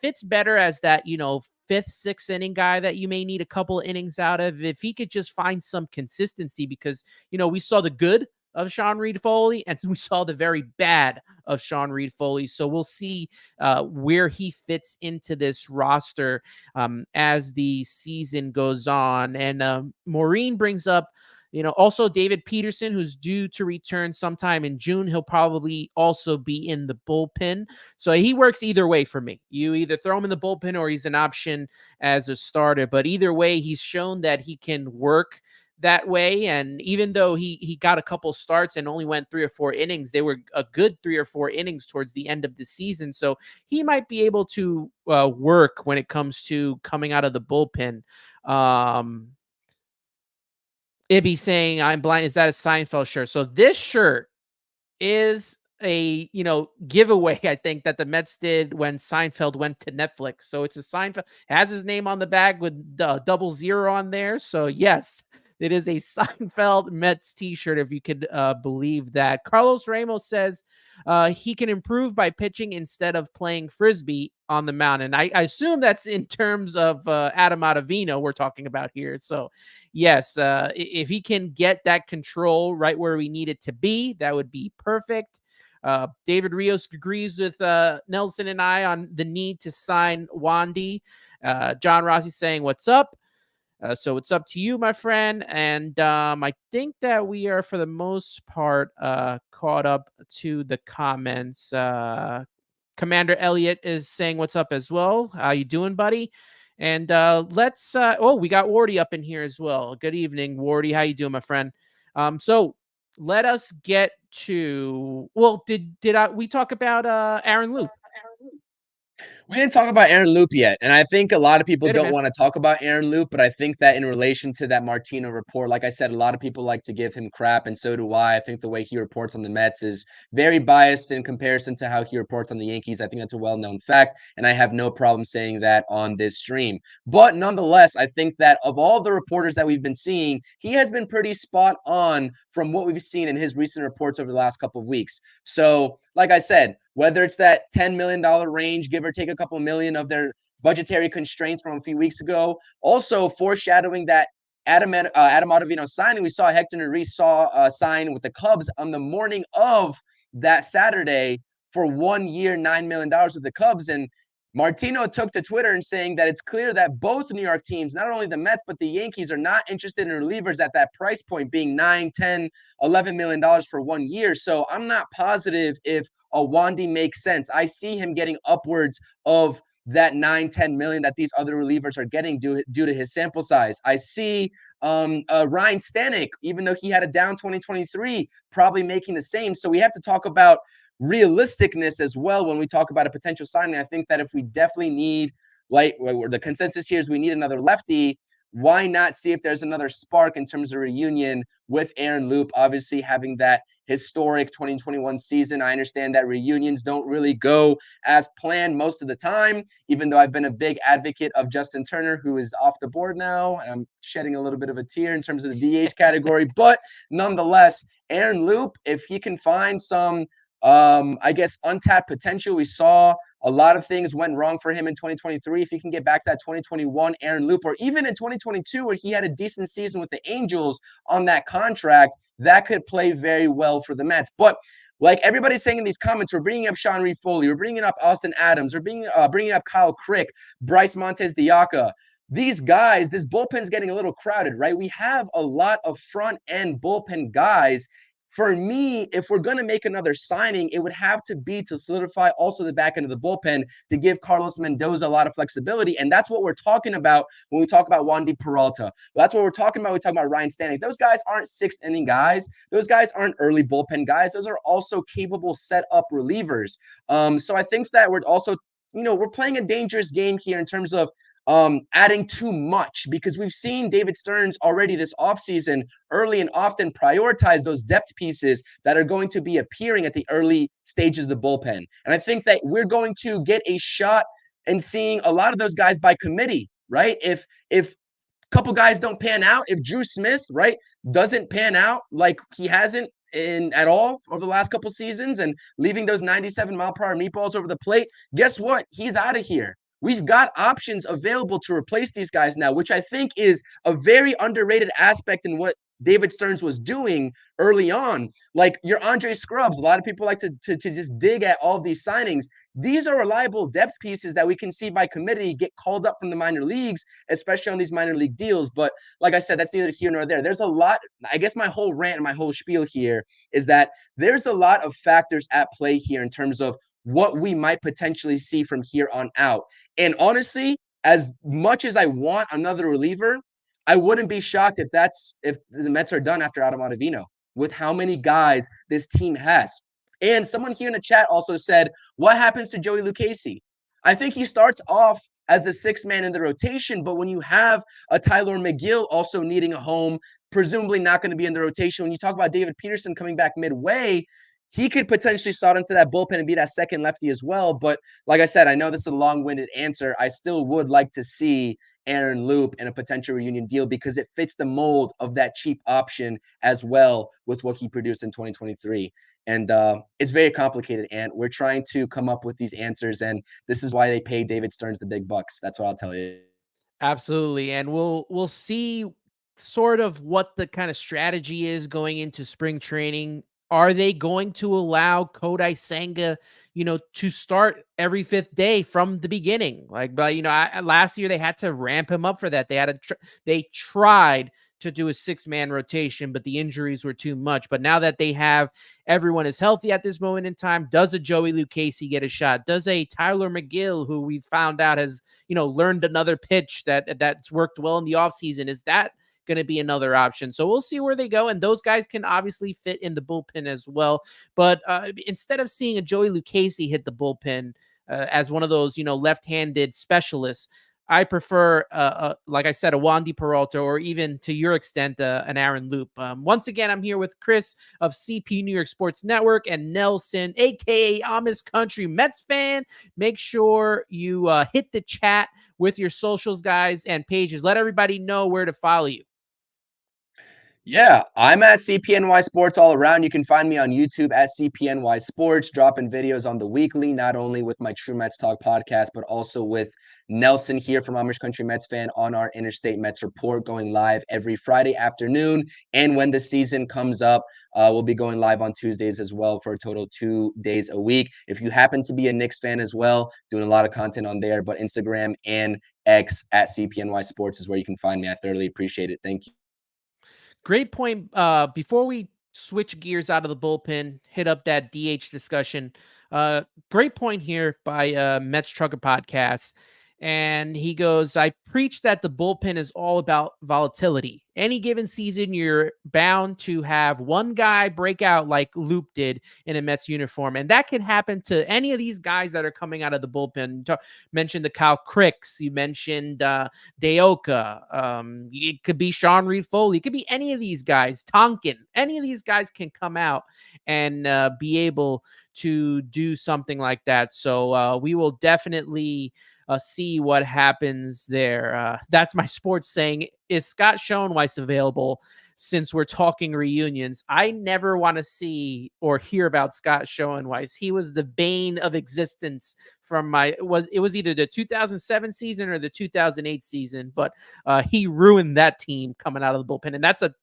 Fits better as that, 5th, 6th inning guy that you may need a couple of innings out of. If he could just find some consistency, because, we saw the good of Sean Reed Foley and we saw the very bad of Sean Reed Foley. So we'll see where he fits into this roster as the season goes on. And Maureen brings up, also David Peterson, who's due to return sometime in June. He'll probably also be in the bullpen. So he works either way for me. You either throw him in the bullpen or he's an option as a starter. But either way, he's shown that he can work that way. And even though he got a couple starts and only went 3 or 4 innings, they were a good 3 or 4 innings towards the end of the season. So he might be able to work when it comes to coming out of the bullpen. Ibby saying, I'm blind. Is that a Seinfeld shirt? So this shirt is a, giveaway, I think, that the Mets did when Seinfeld went to Netflix. So it's a Seinfeld, has his name on the bag with 00 on there. So yes, it is a Seinfeld Mets t-shirt, if you could believe that. Carlos Ramos says he can improve by pitching instead of playing Frisbee on the mound. And I assume that's in terms of Adam Ottavino we're talking about here. So yes, if he can get that control right where we need it to be, that would be perfect. David Rios agrees with Nelson and I on the need to sign Wandy. John Rossi saying, what's up? So it's up to you, my friend. And I think that we are, for the most part, caught up to the comments. Commander Elliott is saying what's up as well. How you doing, buddy? And let's we got Wardy up in here as well. Good evening, Wardy. How you doing, my friend? So let us get to, well, did we talk about Aaron Loop? We didn't talk about Aaron Loop yet, and I think a lot of people don't man. want to talk about Aaron Loop, but I think that in relation to that Martino report, like I said, a lot of people like to give him crap, and so do I. I think the way he reports on the Mets is very biased in comparison to how he reports on the Yankees. I think that's a well-known fact, and I have no problem saying that on this stream. But nonetheless, I think that of all the reporters that we've been seeing, he has been pretty spot on from what we've seen in his recent reports over the last couple of weeks. So, like I said, whether it's that $10 million range, give or take a couple million of their budgetary constraints from a few weeks ago, also foreshadowing that Adam Ottavino signing. We saw Hector Neris sign with the Cubs on the morning of that Saturday for 1 year, $9 million with the Cubs. And Martino took to Twitter and saying that it's clear that both New York teams, not only the Mets, but the Yankees, are not interested in relievers at that price point, being $9, $10, $11 million for 1 year. So I'm not positive if a Wandy makes sense. I see him getting upwards of that 9, 10 million that these other relievers are getting due to his sample size. I see Ryan Stanek, even though he had a down 2023, probably making the same. So we have to talk about realisticness as well when we talk about a potential signing. I think that if we definitely need, like, the consensus here is we need another lefty, why not see if there's another spark in terms of reunion with Aaron Loop, obviously having that historic 2021 season. I understand that reunions don't really go as planned most of the time, even though I've been a big advocate of Justin Turner, who is off the board now. I'm shedding a little bit of a tear in terms of the DH category, but nonetheless, Aaron Loop, if he can find some I guess untapped potential. We saw a lot of things went wrong for him in 2023. If he can get back to that 2021 Aaron Loop, or even in 2022 where he had a decent season with the Angels on that contract, that could play very well for the Mets. But like everybody's saying in these comments, we're bringing up Sean Reed Foley, we're bringing up Austin Adams, we're bringing up Kyle Crick, Bryce Montes Diaca. These guys, this bullpen's getting a little crowded, right? We have a lot of front end bullpen guys. For me, if we're going to make another signing, it would have to be to solidify also the back end of the bullpen to give Carlos Mendoza a lot of flexibility. And that's what we're talking about when we talk about Wandy Peralta. That's what we're talking about when we talk about Ryan Stanek. Those guys aren't sixth inning guys. Those guys aren't early bullpen guys. Those are also capable set-up relievers. So I think that we're also, we're playing a dangerous game here in terms of adding too much, because we've seen David Stearns already this offseason early and often prioritize those depth pieces that are going to be appearing at the early stages of the bullpen. And I think that we're going to get a shot in seeing a lot of those guys by committee, right? If a couple guys don't pan out, if Drew Smith, right, doesn't pan out like he hasn't at all over the last couple seasons and leaving those 97-mile-per-hour meatballs over the plate, guess what? He's out of here. We've got options available to replace these guys now, which I think is a very underrated aspect in what David Stearns was doing early on. Like your Andre Scrubs, a lot of people like to just dig at all of these signings. These are reliable depth pieces that we can see by committee get called up from the minor leagues, especially on these minor league deals. But like I said, that's neither here nor there. There's a lot. I guess my whole rant and my whole spiel here is that there's a lot of factors at play here in terms of what we might potentially see from here on out. And honestly, as much as I want another reliever, I wouldn't be shocked if the Mets are done after Adam Ottavino with how many guys this team has. And someone here in the chat also said, what happens to Joey Lucchesi? I think he starts off as the sixth man in the rotation, but when you have a Tyler McGill also needing a home, presumably not going to be in the rotation. When you talk about David Peterson coming back midway, he could potentially start into that bullpen and be that second lefty as well. But like I said, I know this is a long-winded answer. I still would like to see Aaron Loop in a potential reunion deal because it fits the mold of that cheap option as well with what he produced in 2023. And it's very complicated, and we're trying to come up with these answers. And this is why they pay David Stearns the big bucks. That's what I'll tell you. Absolutely. And we'll see sort of what the kind of strategy is going into spring training. Are they going to allow Kodai Senga, to start every fifth day from the beginning? Like, but last year they had to ramp him up for that. They tried to do a 6-man rotation, but the injuries were too much. But now that they have everyone is healthy at this moment in time, does a Joey Lucchesi get a shot? Does a Tyler McGill, who we found out has, learned another pitch that's worked well in the offseason, is that going to be another option? So we'll see where they go. And those guys can obviously fit in the bullpen as well. But instead of seeing a Joey Lucchesi hit the bullpen as one of those, left-handed specialists, I prefer, like I said, a Wandy Peralta, or even to your extent, an Aaron Loop. Once again, I'm here with Chris of CP New York Sports Network and Nelson, aka Amish Country Mets fan. Make sure you hit the chat with your socials, guys, and pages. Let everybody know where to follow you. Yeah, I'm at CPNY Sports all around. You can find me on YouTube at CPNY Sports, dropping videos on the weekly, not only with my True Mets Talk podcast, but also with Nelson here from Amish Country Mets fan on our Interstate Mets Report, going live every Friday afternoon. And when the season comes up, we'll be going live on Tuesdays as well for a total 2 days a week. If you happen to be a Knicks fan as well, doing a lot of content on there, but Instagram and X at CPNY Sports is where you can find me. I thoroughly appreciate it. Thank you. Great point. Before we switch gears out of the bullpen, hit up that DH discussion. Great point here by Mets Trucker Podcast. And he goes, I preach that the bullpen is all about volatility. Any given season, you're bound to have one guy break out like Loop did in a Mets uniform. And that can happen to any of these guys that are coming out of the bullpen. You mentioned the Kyle Cricks. You mentioned Deoka. It could be Sean Reed Foley. It could be any of these guys. Tonkin. Any of these guys can come out and be able to do something like that. So we will definitely see what happens there. That's my sports saying. Is Scott Schoenweis available? Since we're talking reunions, I never want to see or hear about Scott Schoenweis. He was the bane of existence from it was either the 2007 season or the 2008 season, but he ruined that team coming out of the bullpen. And that's a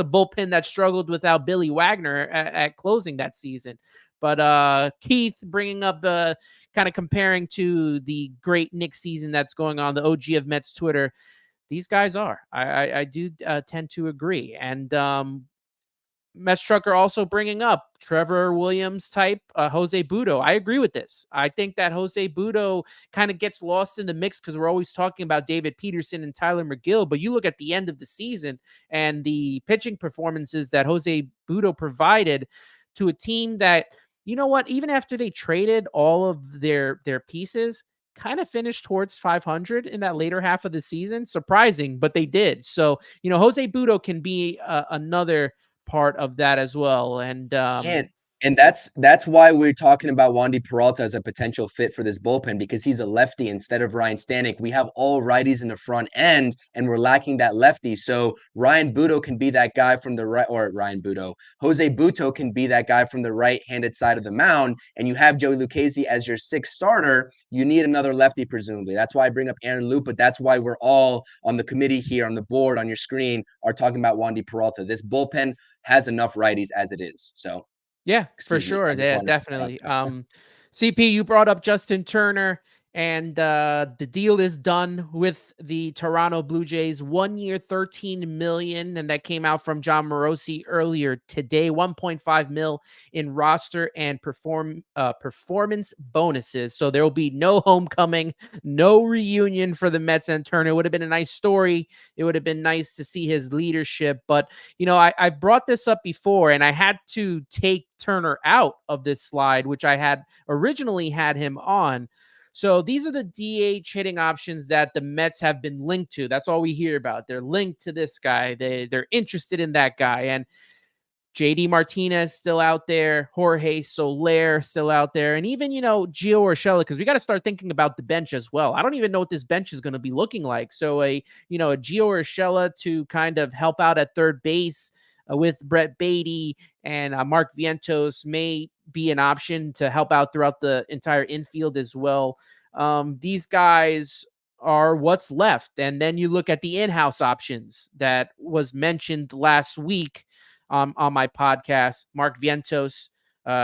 bullpen that struggled without Billy Wagner at closing that season. But Keith bringing up the kind of comparing to the great Knicks season that's going on, the OG of Mets Twitter, these guys are. I do tend to agree. And Mets Trucker also bringing up Trevor Williams type Jose Butto. I agree with this. I think that Jose Butto kind of gets lost in the mix because we're always talking about David Peterson and Tyler McGill. But you look at the end of the season and the pitching performances that Jose Butto provided to a team that, you know what, even after they traded all of their pieces, kind of finished towards 500 in that later half of the season. Surprising, but they did. So, Jose Butto can be another part of that as well. And that's why we're talking about Wandy Peralta as a potential fit for this bullpen, because he's a lefty instead of Ryan Stanek. We have all righties in the front end, and we're lacking that lefty. So Ryan Butto can be that guy from the right, or Jose Butto can be that guy from the right-handed side of the mound, and you have Joey Lucchesi as your sixth starter. You need another lefty, presumably. That's why I bring up Aaron Loop, but that's why we're all on the committee here, on the board, on your screen, are talking about Wandy Peralta. This bullpen has enough righties as it is. So yeah, for sure. Yeah, definitely. CP, you brought up Justin Turner, and the deal is done with the Toronto Blue Jays. 1 year, $13 million, and that came out from John Morosi earlier today. $1.5 million in roster and performance bonuses. So there will be no homecoming, no reunion for the Mets and Turner. It would have been a nice story. It would have been nice to see his leadership, but I've brought this up before, and I had to take Turner out of this slide, which I had originally had him on. So these are the DH hitting options that the Mets have been linked to. That's all we hear about. They're linked to this guy. They're interested in that guy. And JD Martinez still out there, Jorge Soler still out there, and even, Gio Urshela, because we got to start thinking about the bench as well. I don't even know what this bench is going to be looking like. So a Gio Urshela to kind of help out at third base with Brett Beatty and Mark Vientos may be an option to help out throughout the entire infield as well. These guys are what's left. And then you look at the in-house options that was mentioned last week on my podcast. Mark Vientos,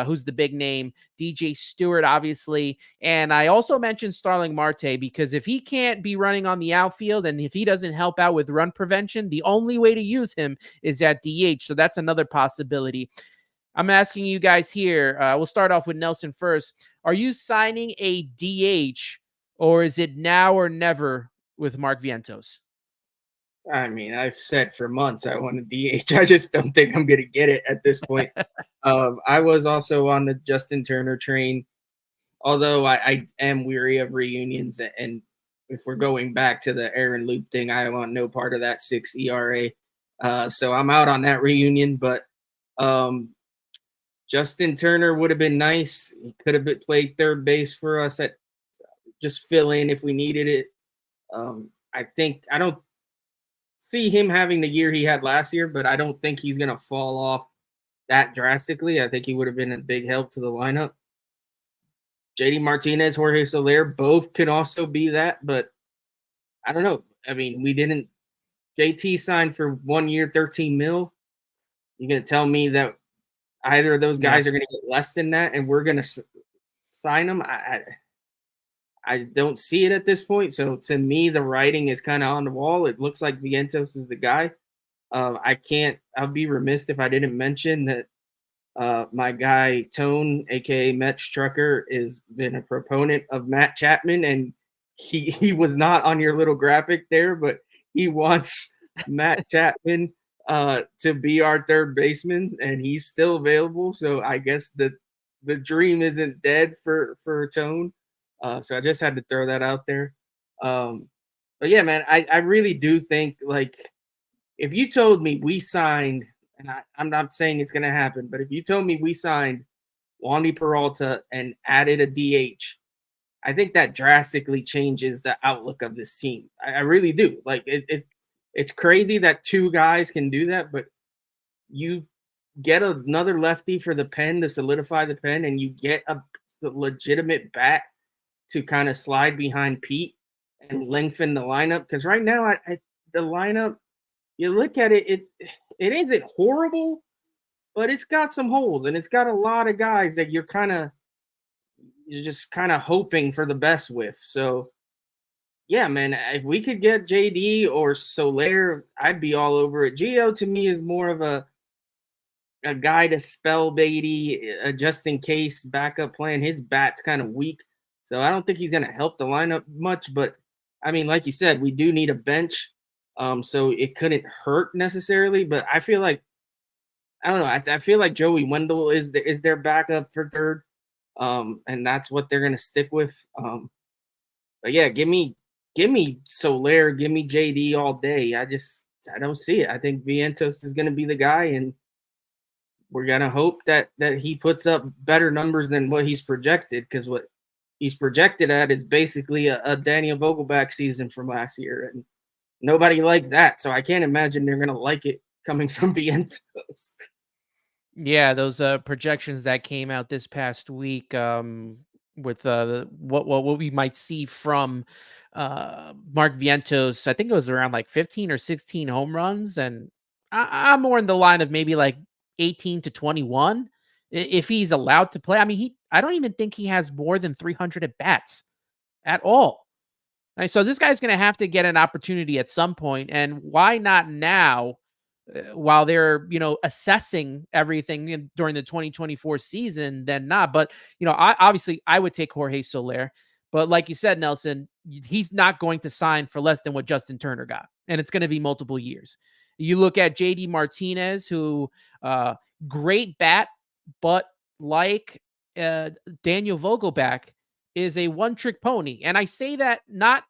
who's the big name, DJ Stewart, obviously. And I also mentioned Starling Marte because if he can't be running on the outfield and if he doesn't help out with run prevention, the only way to use him is at DH. So that's another possibility. I'm asking you guys here. We'll start off with Nelson first. Are you signing a DH or is it now or never with Mark Vientos? I mean, I've said for months I want a DH. I just don't think I'm going to get it at this point. I was also on the Justin Turner train, although I am weary of reunions. And if we're going back to the Aaron Loop thing, I want no part of that 6 ERA. So I'm out on that reunion. But Justin Turner would have been nice. He could have played third base for us at just fill in if we needed it. I don't see him having the year he had last year, but I don't think he's going to fall off that drastically. I think he would have been a big help to the lineup. JD Martinez, Jorge Soler, both can also be that, but I don't know. I mean, JT signed for 1 year, 13 mil. You're going to tell me that either of those guys are going to get less than that and we're going to sign them? I don't see it at this point. So to me, the writing is kind of on the wall. It looks like Vientos is the guy. I'll be remiss if I didn't mention that my guy Tone, aka Metch Trucker, has been a proponent of Matt Chapman, and he was not on your little graphic there, but he wants Matt Chapman to be our third baseman, and he's still available. So I guess the dream isn't dead for Tone. So I just had to throw that out there. But yeah, man, I really do think, like, if you told me we signed, and I'm not saying it's going to happen, but if you told me we signed Wandy Peralta and added a DH, I think that drastically changes the outlook of this team. I really do. Like, it's crazy that two guys can do that, but you get another lefty for the pen to solidify the pen, and you get a legitimate bat to kind of slide behind Pete and lengthen the lineup. Because right now, the lineup, you look at it, it isn't horrible, but it's got some holes, and it's got a lot of guys that you're just kind of hoping for the best with. So, yeah, man, if we could get JD or Soler, I'd be all over it. Gio, to me, is more of a guy to spell baity, just in case backup plan. His bat's kind of weak, so I don't think he's going to help the lineup much. But, I mean, like you said, we do need a bench, so it couldn't hurt necessarily. But I feel like, I don't know, I feel like Joey Wendell is their backup for third, and that's what they're going to stick with. But, yeah, give me Soler, give me JD all day. I don't see it. I think Vientos is going to be the guy, and we're going to hope that he puts up better numbers than what he's projected, because what he's projected at is basically a Daniel Vogelback season from last year, and nobody liked that. So I can't imagine they're going to like it coming from Vientos. Yeah, those projections that came out this past week with what we might see from Mark Vientos, I think it was around like 15 or 16 home runs, and I'm more in the line of maybe like 18 to 21 if he's allowed to play. I mean, I don't even think he has more than 300 at bats at all. Right, so this guy's going to have to get an opportunity at some point, and why not now? While they're, assessing everything during the 2024 season, then not. But, I would take Jorge Soler. But like you said, Nelson, he's not going to sign for less than what Justin Turner got. And it's going to be multiple years. You look at JD Martinez, who great bat, but like Daniel Vogelback, is a one-trick pony. And I say that not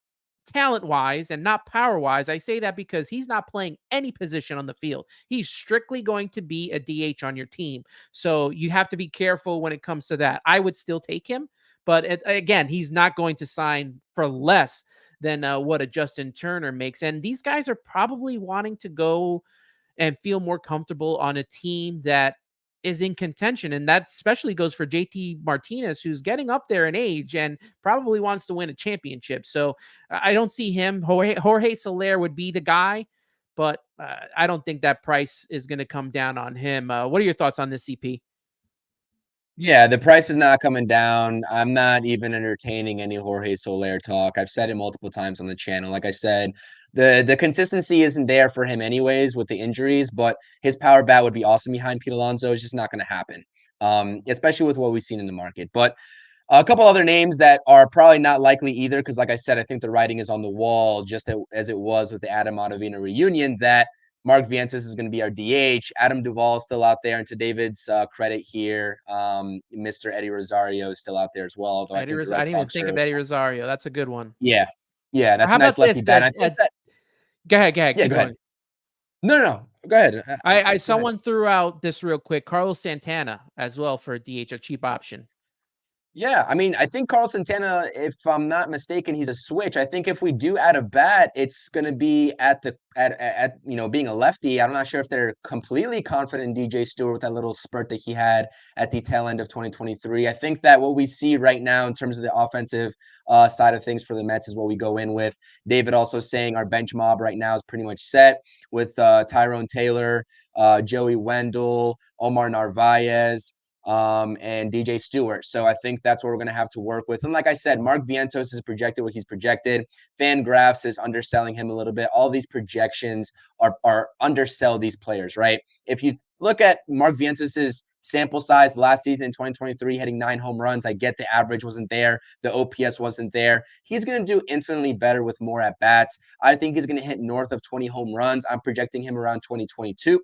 talent-wise and not power-wise. I say that because he's not playing any position on the field. He's strictly going to be a DH on your team. So you have to be careful when it comes to that. I would still take him, but again, he's not going to sign for less than what a Justin Turner makes. And these guys are probably wanting to go and feel more comfortable on a team that is in contention. And that especially goes for JT Martinez, who's getting up there in age and probably wants to win a championship. So I don't see him. Jorge Soler would be the guy, but I don't think that price is going to come down on him. What are your thoughts on this, CP? Yeah, the price is not coming down. I'm not even entertaining any Jorge Soler talk. I've said it multiple times on the channel. Like I said, the consistency isn't there for him anyways with the injuries, but his power bat would be awesome behind Pete Alonso. It's just not going to happen, especially with what we've seen in the market. But a couple other names that are probably not likely either, because like I said, I think the writing is on the wall, just as it was with the Adam Ottavino reunion, that Mark Vientos is going to be our DH. Adam Duvall is still out there. And to David's credit here, Mr. Eddie Rosario is still out there as well. Although I think the I Red didn't even Sox think are, of Eddie Rosario. That's a good one. yeah, Or that's how a nice about this? lefty bat. And I think that, Go ahead. yeah, Keep go going. ahead. No, go ahead. I someone threw out this real quick. Carlos Santana as well for a DH, a cheap option. Yeah, I mean, I think Carl Santana, if I'm not mistaken, he's a switch. I think if we do add a bat, it's going to be at being a lefty. I'm not sure if they're completely confident in DJ Stewart with that little spurt that he had at the tail end of 2023. I think that what we see right now in terms of the offensive side of things for the Mets is what we go in with. David also saying our bench mob right now is pretty much set with Tyrone Taylor, Joey Wendell, Omar Narvaez, and DJ Stewart. So I think that's what we're going to have to work with. And like I said, Mark Vientos is projected what he's projected. FanGraphs is underselling him a little bit. All these projections are undersell these players, right? If you look at Mark Vientos's sample size last season in 2023, hitting 9 home runs, I get the average wasn't there. The OPS wasn't there. He's going to do infinitely better with more at-bats. I think he's going to hit north of 20 home runs. I'm projecting him around 22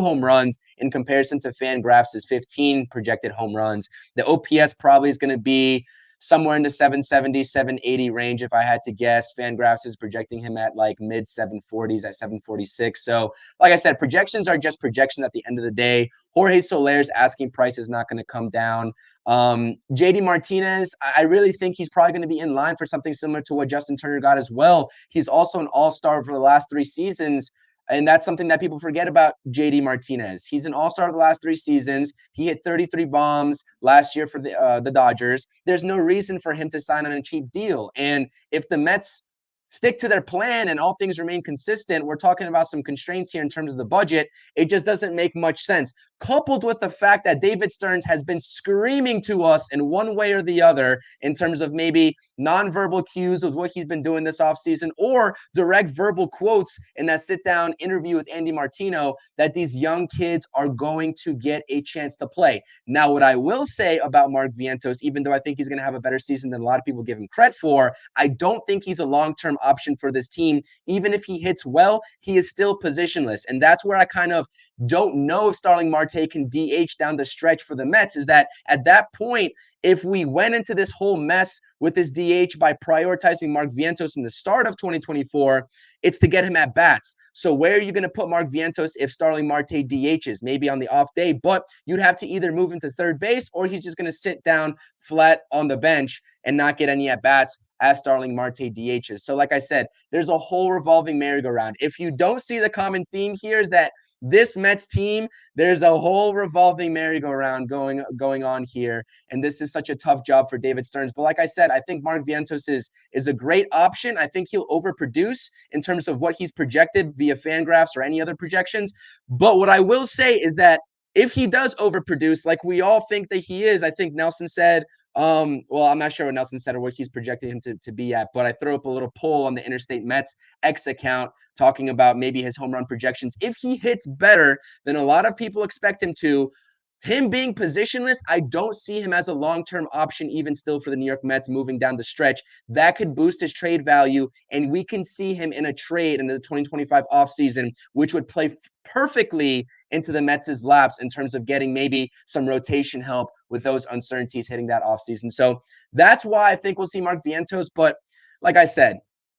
home runs in comparison to FanGraphs' 15 projected home runs. The OPS probably is going to be somewhere in the 770, 780 range, if I had to guess. FanGraphs is projecting him at like mid 740s at 746. So, like I said, projections are just projections at the end of the day. Jorge Soler's asking price is not going to come down. JD Martinez, I really think he's probably going to be in line for something similar to what Justin Turner got as well. He's also an all-star for the last 3 seasons. And that's something that people forget about JD Martinez. He's an all-star of the last 3 seasons. He hit 33 bombs last year for the Dodgers. There's no reason for him to sign on a cheap deal. And if the Mets stick to their plan and all things remain consistent, we're talking about some constraints here in terms of the budget. It just doesn't make much sense. Coupled with the fact that David Stearns has been screaming to us in one way or the other in terms of maybe nonverbal cues of what he's been doing this offseason or direct verbal quotes in that sit-down interview with Andy Martino that these young kids are going to get a chance to play. Now, what I will say about Mark Vientos, even though I think he's going to have a better season than a lot of people give him credit for, I don't think he's a long-term option for this team. Even if he hits well, he is still positionless. And that's where I kind of don't know if Starling Marte can DH down the stretch for the Mets, is that at that point, if we went into this whole mess with this DH by prioritizing Mark Vientos in the start of 2024, it's to get him at bats. So where are you going to put Mark Vientos if Starling Marte DHs? Maybe on the off day, but you'd have to either move him to third base or he's just going to sit down flat on the bench and not get any at bats as Starling Marte DHs. So like I said, there's a whole revolving merry-go-round. If you don't see the common theme here is that this Mets team, there's a whole revolving merry-go-round going on here, and this is such a tough job for David Stearns. But like I said, I think Mark Vientos is a great option. I think he'll overproduce in terms of what he's projected via FanGraphs or any other projections. But what I will say is that if he does overproduce, like we all think that he is, I think Nelson said, well, I'm not sure what Nelson said or what he's projecting him to be at, but I throw up a little poll on the Interstate Mets X account talking about maybe his home run projections. If he hits better than a lot of people expect him to, him being positionless, I don't see him as a long-term option even still for the New York Mets moving down the stretch. That could boost his trade value, and we can see him in a trade in the 2025 offseason, which would play perfectly into the Mets' laps in terms of getting maybe some rotation help with those uncertainties hitting that offseason. So that's why I think we'll see Mark Vientos. But like I said,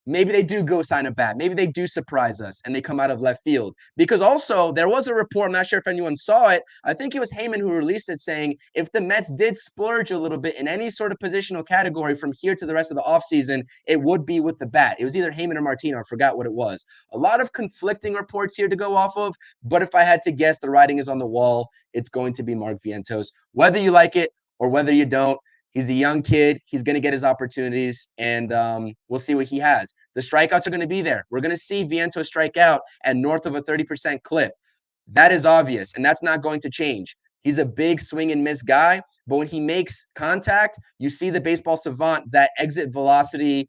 maybe they do go sign a bat. Maybe they do surprise us and they come out of left field. Because also there was a report, I'm not sure if anyone saw it. I think it was Heyman who released it saying if the Mets did splurge a little bit in any sort of positional category from here to the rest of the offseason, it would be with the bat. It was either Heyman or Martino. I forgot what it was. A lot of conflicting reports here to go off of. But if I had to guess, the writing is on the wall. It's going to be Mark Vientos. Whether you like it or whether you don't, he's a young kid. He's going to get his opportunities, and we'll see what he has. The strikeouts are going to be there. We're going to see Vientos strike out at north of a 30% clip. That is obvious, and that's not going to change. He's a big swing and miss guy, but when he makes contact, you see the baseball savant, that exit velocity,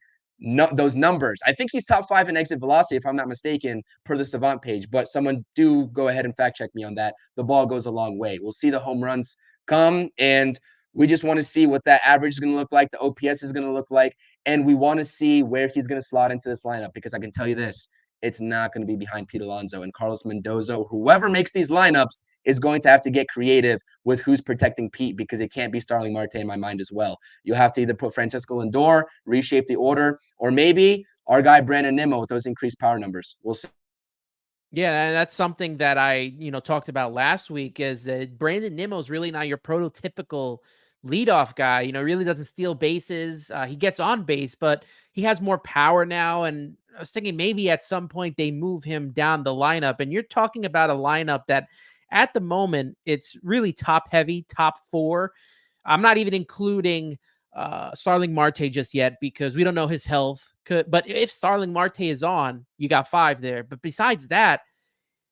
those numbers. I think he's top 5 in exit velocity, if I'm not mistaken, per the savant page, but someone do go ahead and fact check me on that. The ball goes a long way. We'll see the home runs come, and we just want to see what that average is going to look like, the OPS is going to look like, and we want to see where he's going to slot into this lineup, because I can tell you this, it's not going to be behind Pete Alonso and Carlos Mendoza. Whoever makes these lineups is going to have to get creative with who's protecting Pete, because it can't be Starling Marte in my mind as well. You'll have to either put Francisco Lindor, reshape the order, or maybe our guy Brandon Nimmo with those increased power numbers. We'll see. Yeah, and that's something that I, talked about last week, is that Brandon Nimmo is really not your prototypical leadoff guy. Really doesn't steal bases. He gets on base, but he has more power now. And I was thinking maybe at some point they move him down the lineup. And you're talking about a lineup that at the moment, it's really top heavy, top 4. I'm not even including Starling Marte just yet, because we don't know his health. But if Starling Marte is on, you got 5 there. But besides that,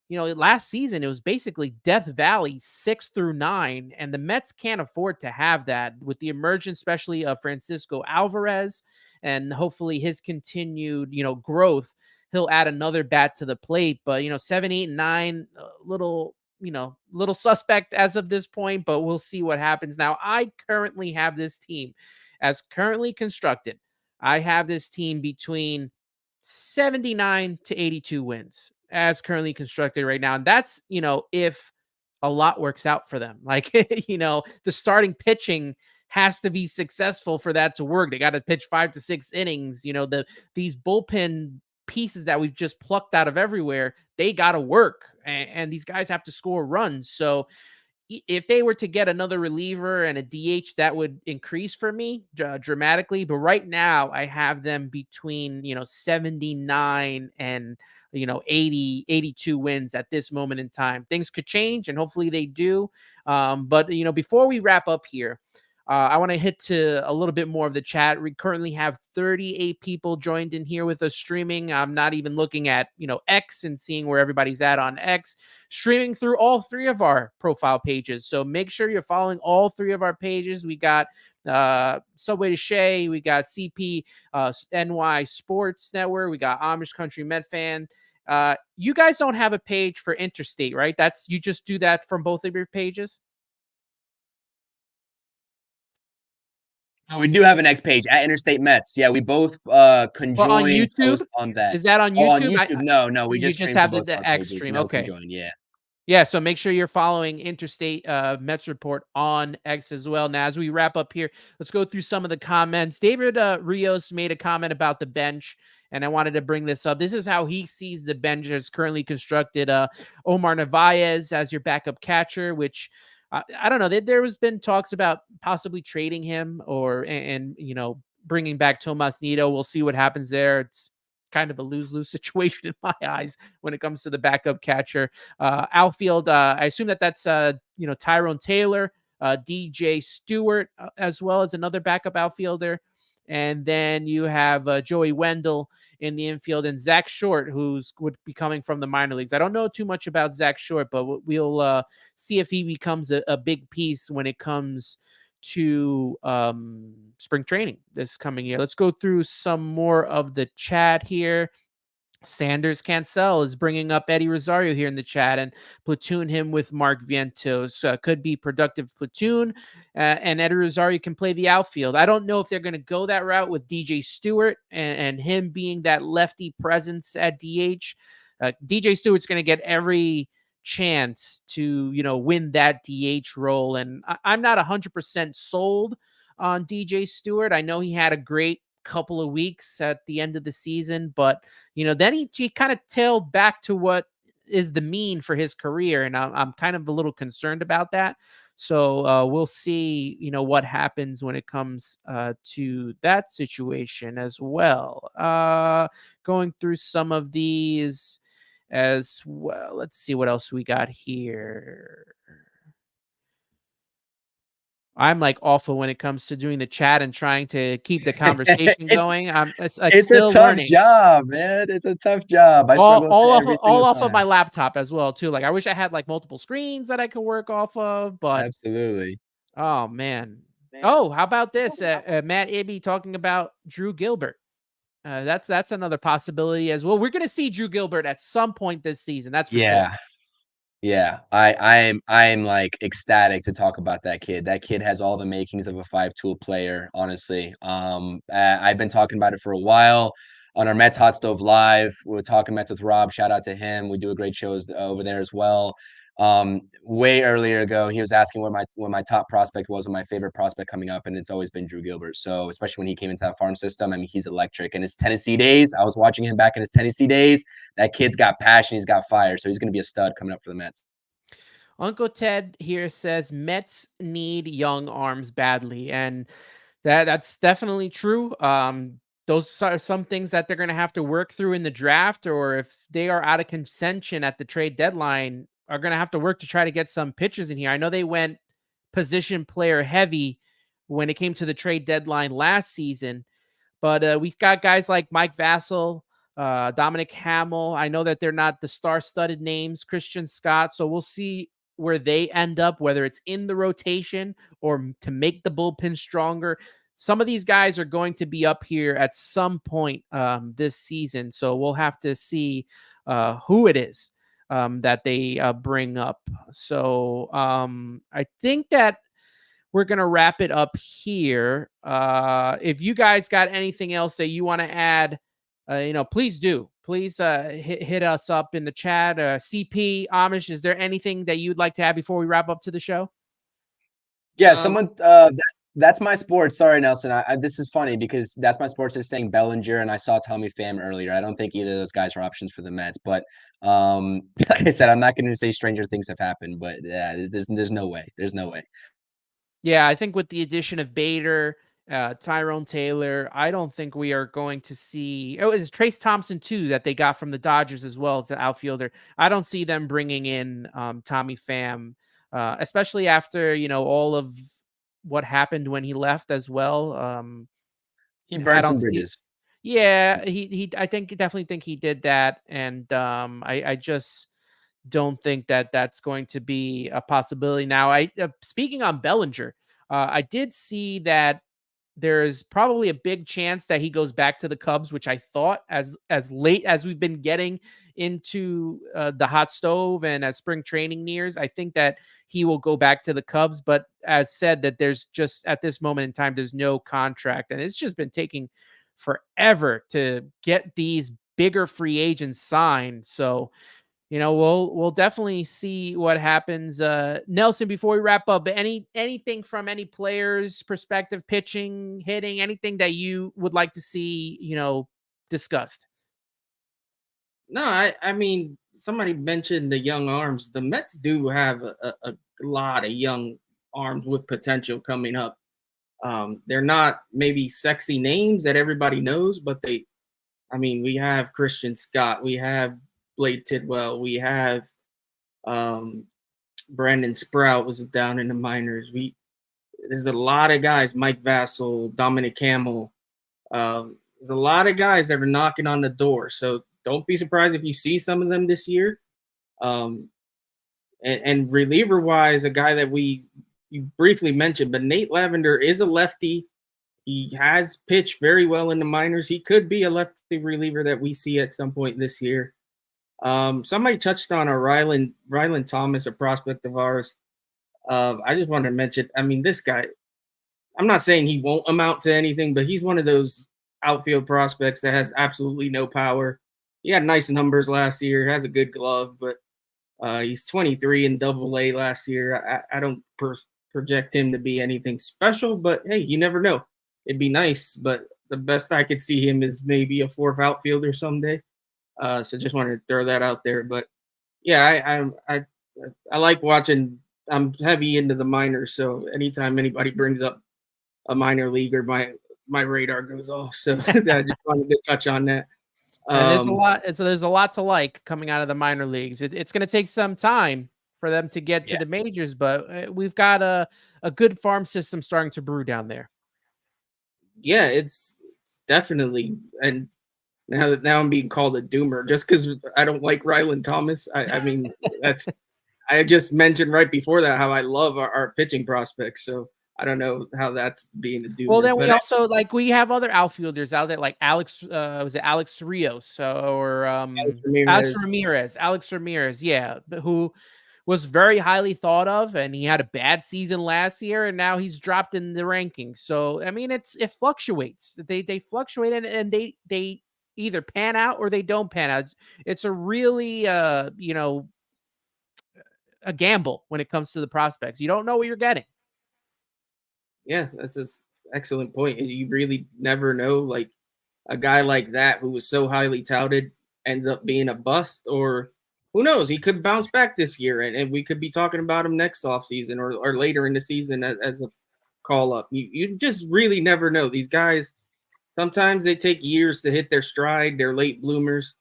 last season it was basically Death Valley 6 through 9, and the Mets can't afford to have that with the emergence, especially of Francisco Alvarez, and hopefully his continued, growth. He'll add another bat to the plate, but 7, 8, and 9, little suspect as of this point, but we'll see what happens. Now, I currently have this team as currently constructed. I have this team between 79 to 82 wins as currently constructed right now. And that's, if a lot works out for them. Like, the starting pitching has to be successful for that to work. They got to pitch 5 to 6 innings. These bullpen pieces that we've just plucked out of everywhere, they got to work. And these guys have to score runs. So if they were to get another reliever and a DH, that would increase for me dramatically. But right now I have them between, 79 and, 80, 82 wins at this moment in time. Things could change, and hopefully they do. But, before we wrap up here, I want to hit to a little bit more of the chat. We currently have 38 people joined in here with us streaming. I'm not even looking at, X and seeing where everybody's at on X, streaming through all 3 of our profile pages. So make sure you're following all 3 of our pages. We got Subway To Shea, we got CP NY Sports Network, we got Amish Country Met Fan. You guys don't have a page for Interstate, right? You just do that from both of your pages? Oh, we do have an X page at Interstate Mets. Yeah, we both conjoin on YouTube? on that. Is that on Oh, on YouTube? YouTube? No, we you just have both the our X pages. stream. No Okay. conjoin, yeah. Yeah, so make sure you're following Interstate Mets Report on X as well. Now, as we wrap up here, let's go through some of the comments. David Rios made a comment about the bench, and I wanted to bring this up. This is how he sees the bench as currently constructed. Omar Narvaez as your backup catcher, which I don't know. There has been talks about possibly trading him and bringing back Tomas Nido. We'll see what happens there. It's kind of a lose-lose situation in my eyes when it comes to the backup catcher. Outfield, I assume that's Tyrone Taylor, DJ Stewart, as well as another backup outfielder. And then you have Joey Wendell in the infield, and Zach Short, would be coming from the minor leagues. I don't know too much about Zach Short, but we'll see if he becomes a big piece when it comes to spring training this coming year. Let's go through some more of the chat here. Sanders Cancel is bringing up Eddie Rosario here in the chat and platoon him with Mark Vientos. Could be productive platoon, and Eddie Rosario can play the outfield. I don't know if they're going to go that route with DJ Stewart and him being that lefty presence at DH. DJ Stewart's going to get every chance to win that DH role, and I'm not 100% sold on DJ Stewart. I know he had a great couple of weeks at the end of the season, but then he kind of tailed back to what is the mean for his career, and I'm kind of a little concerned about that. So we'll see what happens when it comes to that situation as well. Going through some of these as well. Let's see what else we got here. I'm like awful when it comes to doing the chat and trying to keep the conversation It's going. I'm like it's a still tough learning. job, man. It's a tough job. I struggle with it every All single off of my time. laptop as well too. Like I wish I had like multiple screens that I could work off of, but Absolutely. oh man. Oh, how about this? Matt Ibby talking about Drew Gilbert. That's another possibility as well. We're gonna see Drew Gilbert at some point this season. That's for sure. Yeah. Yeah, I am like ecstatic to talk about that kid. That kid has all the makings of a five-tool player, honestly. I've been talking about it for a while on our Mets Hot Stove Live. We're talking Mets with Rob. Shout out to him. We do a great shows over there as well. Way earlier ago, he was asking what my top prospect was and my favorite prospect coming up, and it's always been Drew Gilbert. So especially when he came into that farm system, I mean, he's electric. In his Tennessee days, I was watching him back in his Tennessee days. That kid's got passion. He's got fire. So he's going to be a stud coming up for the Mets. Uncle Ted here says Mets need young arms badly, and that's definitely true. Those are some things that they're going to have to work through in the draft, or if they are out of contention at the trade deadline, are going to have to work to try to get some pitchers in here. I know they went position player heavy when it came to the trade deadline last season, but we've got guys like Mike Vassell, Dominic Hamill. I know that they're not the star-studded names, Christian Scott, so we'll see where they end up, whether it's in the rotation or to make the bullpen stronger. Some of these guys are going to be up here at some point this season, so we'll have to see who it is that they bring up. So I think that we're going to wrap it up here. If you guys got anything else that you want to add, please do. Please hit us up in the chat. CP, Amish, is there anything that you'd like to add before we wrap up to the show? Yeah, someone that's my sports. Sorry, Nelson. This is funny because that's my sports is saying Bellinger, and I saw Tommy Pham earlier. I don't think either of those guys are options for the Mets, but like I said, I'm not going to say stranger things have happened, but yeah, there's no way. There's no way. Yeah, I think with the addition of Bader, Tyrone Taylor, I don't think we are going to see. Oh, it's Trace Thompson too that they got from the Dodgers as well as an outfielder. I don't see them bringing in Tommy Pham, especially after all of what happened when he left as well. He burned some bridges. Yeah, he. I definitely think he did that, and I just don't think that that's going to be a possibility. Now, speaking on Bellinger, I did see that there's probably a big chance that he goes back to the Cubs, which I thought as late as we've been getting into the hot stove and as spring training nears, I think that he will go back to the Cubs. But as said, that there's just at this moment in time, there's no contract, and it's just been taking forever to get these bigger free agents signed. So we'll definitely see what happens. Nelson, before we wrap up, anything from any players' perspective, pitching, hitting, anything that you would like to see, discussed? No, I mean, somebody mentioned the young arms. The Mets do have a lot of young arms with potential coming up. They're not maybe sexy names that everybody knows, but we have Christian Scott, we have Blade Tidwell, we have Brandon Sprout was down in the minors. There's a lot of guys, Mike Vassell, Dominic Hamill. There's a lot of guys that are knocking on the door. So don't be surprised if you see some of them this year. And reliever wise, a guy that you briefly mentioned, but Nate Lavender is a lefty. He has pitched very well in the minors. He could be a lefty reliever that we see at some point this year. Somebody touched on a Ryland Thomas, a prospect of ours. I just wanted to mention, this guy, I'm not saying he won't amount to anything, but he's one of those outfield prospects that has absolutely no power. He had nice numbers last year, has a good glove, but he's 23 in Double-A last year. I don't project him to be anything special, but hey, you never know. It'd be nice, but the best I could see him is maybe a fourth outfielder someday. So just wanted to throw that out there. But yeah, I like watching. I'm heavy into the minors, so anytime anybody brings up a minor leaguer, my radar goes off. So I just wanted to touch on that. And there's a lot. So there's a lot to like coming out of the minor leagues. It's going to take some time for them to get to the majors, but we've got a good farm system starting to brew down there. Yeah, it's definitely. And now I'm being called a doomer just because I don't like Ryland Thomas. I mean, that's I just mentioned right before that how I love our pitching prospects. So I don't know how that's being a doomer. Well, then we but also we have other outfielders out there like Alex. Was it Alex Rios or Alex Ramirez? Yeah, who was very highly thought of, and he had a bad season last year, and now he's dropped in the rankings. So I mean, it fluctuates. They fluctuate, and they either pan out or they don't pan out. It's a really a gamble when it comes to the prospects. You don't know what you're getting. Yeah, that's an excellent point. You really never know. Like a guy like that who was so highly touted ends up being a bust, or who knows? He could bounce back this year, and we could be talking about him next offseason or later in the season as a call up. You just really never know. These guys, sometimes they take years to hit their stride. They're late bloomers.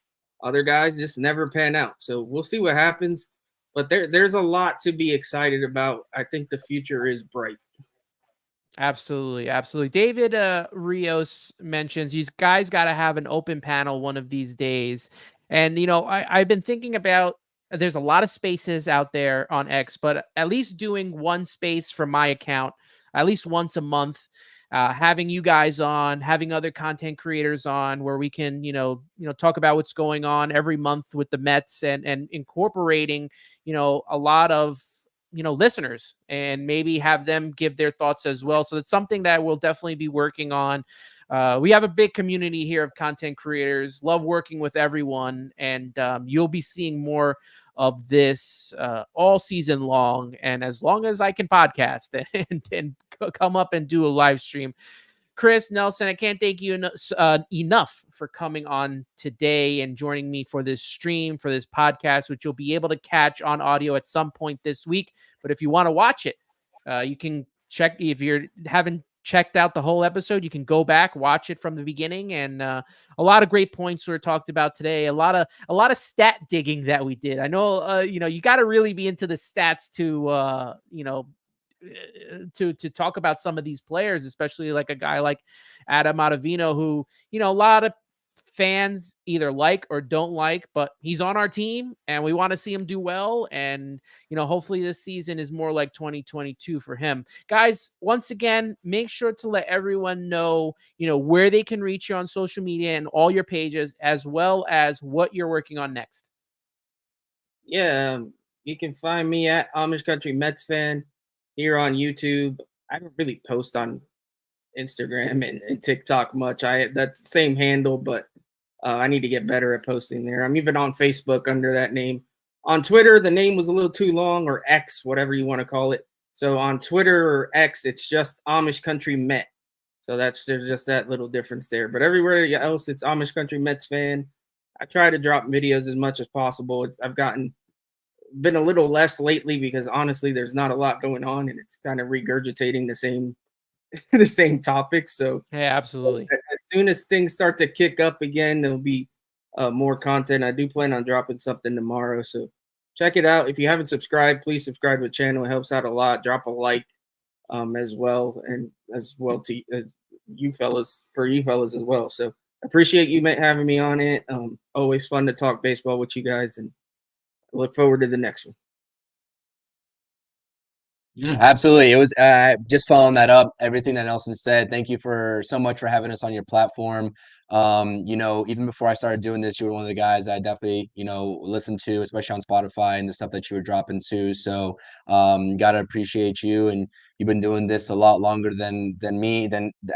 Other guys just never pan out. So we'll see what happens. But there's a lot to be excited about. I think the future is bright. Absolutely, absolutely. David Rios mentions these guys got to have an open panel one of these days. And, I've been thinking about there's a lot of spaces out there on X, but at least doing one space for my account, at least once a month, having you guys on, having other content creators on where we can, talk about what's going on every month with the Mets and incorporating, a lot of listeners and maybe have them give their thoughts as well. So it's something that we'll definitely be working on. We have a big community here of content creators, love working with everyone. And you'll be seeing more of this all season long. And as long as I can podcast and come up and do a live stream. Chris Nelson, I can't thank you enough for coming on today and joining me for this stream, for this podcast, which you'll be able to catch on audio at some point this week. But if you want to watch it, you can check. If you haven't checked out the whole episode, you can go back, watch it from the beginning. And a lot of great points were talked about today. A lot of stat digging that we did. I know, you got to really be into the stats to talk about some of these players, especially like a guy like Adam Ottavino, who, a lot of fans either like or don't like, but he's on our team and we want to see him do well. And, hopefully this season is more like 2022 for him. Guys, once again, make sure to let everyone know, where they can reach you on social media and all your pages, as well as what you're working on next. Yeah, you can find me at Amish Country Mets Fan here on YouTube. I don't really post on Instagram and TikTok much. That's the same handle, but I need to get better at posting there. I'm even on Facebook under that name. On Twitter, the name was a little too long, or X, whatever you want to call it. So on Twitter or X, it's just Amish Country Met. So there's just that little difference there. But everywhere else, it's Amish Country Mets Fan. I try to drop videos as much as possible. I've been a little less lately because honestly, there's not a lot going on, and it's kind of regurgitating the same topics. So yeah, absolutely. As soon as things start to kick up again, there'll be more content. I do plan on dropping something tomorrow, so check it out. If you haven't subscribed, please subscribe to the channel. It helps out a lot. Drop a like as well, and as well to you fellas as well. So appreciate you having me on it. Always fun to talk baseball with you guys, and look forward to the next one. Yeah, absolutely. It was just following that up, everything that Nelson said. Thank you so much for having us on your platform. Even before I started doing this, you were one of the guys I definitely, listened to, especially on Spotify and the stuff that you were dropping too. So gotta appreciate you. And you've been doing this a lot longer than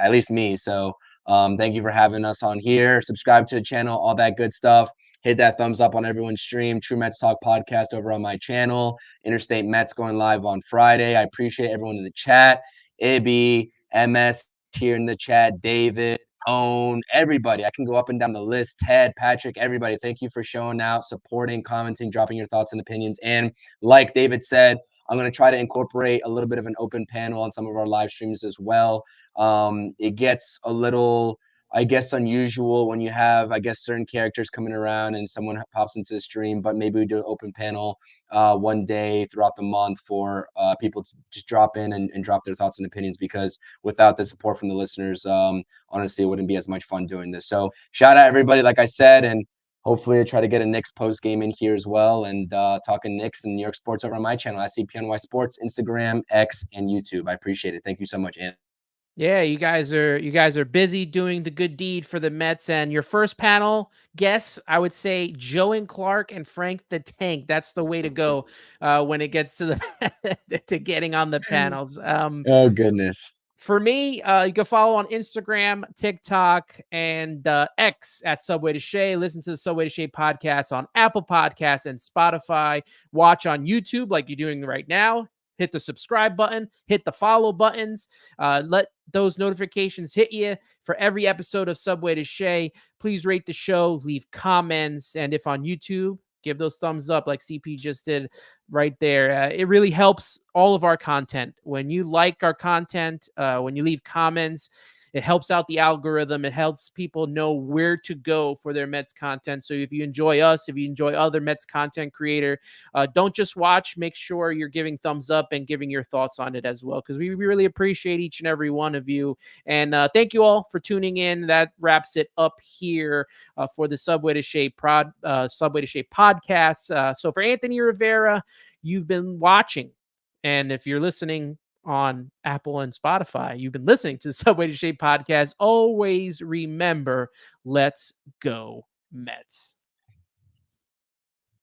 at least me. So thank you for having us on here. Subscribe to the channel, all that good stuff. Hit that thumbs up on everyone's stream. True Mets Talk podcast over on my channel. Interstate Mets going live on Friday. I appreciate everyone in the chat. Ibby, MS here in the chat, David, Tone, everybody. I can go up and down the list. Ted, Patrick, everybody. Thank you for showing out, supporting, commenting, dropping your thoughts and opinions. And like David said, I'm going to try to incorporate a little bit of an open panel on some of our live streams as well. It gets a little I guess, unusual when you have, I guess, certain characters coming around and someone pops into the stream, but maybe we do an open panel one day throughout the month for people to just drop in and drop their thoughts and opinions, because without the support from the listeners, honestly, it wouldn't be as much fun doing this. So shout out everybody, like I said, and hopefully I try to get a Knicks post game in here as well, and talking Knicks and New York sports over on my channel, SCPNY Sports, Instagram, X, and YouTube. I appreciate it. Thank you so much, Anthony. Yeah, you guys are busy doing the good deed for the Mets. And your first panel guess, I would say Joe and Clark and Frank the Tank. That's the way to go when it gets to the to getting on the panels. Oh goodness. For me, you can follow on Instagram, TikTok, and X at Subway To Shea. Listen to the Subway To Shea podcast on Apple Podcasts and Spotify. Watch on YouTube like you're doing right now. Hit the subscribe button, hit the follow buttons. Let those notifications hit you for every episode of Subway To Shea. Please rate the show, leave comments, and if on YouTube, give those thumbs up like CP just did right there. It really helps all of our content. When you like our content, when you leave comments, it helps out the algorithm. It helps people know where to go for their Mets content. So if you enjoy us, if you enjoy other Mets content creator, don't just watch. Make sure you're giving thumbs up and giving your thoughts on it as well, because we really appreciate each and every one of you. And thank you all for tuning in. That wraps it up here for the Subway To Shea podcast. So for Anthony Rivera, you've been watching, and if you're listening on Apple and Spotify, you've been listening to the Subway To Shea podcast. Always remember, let's go Mets.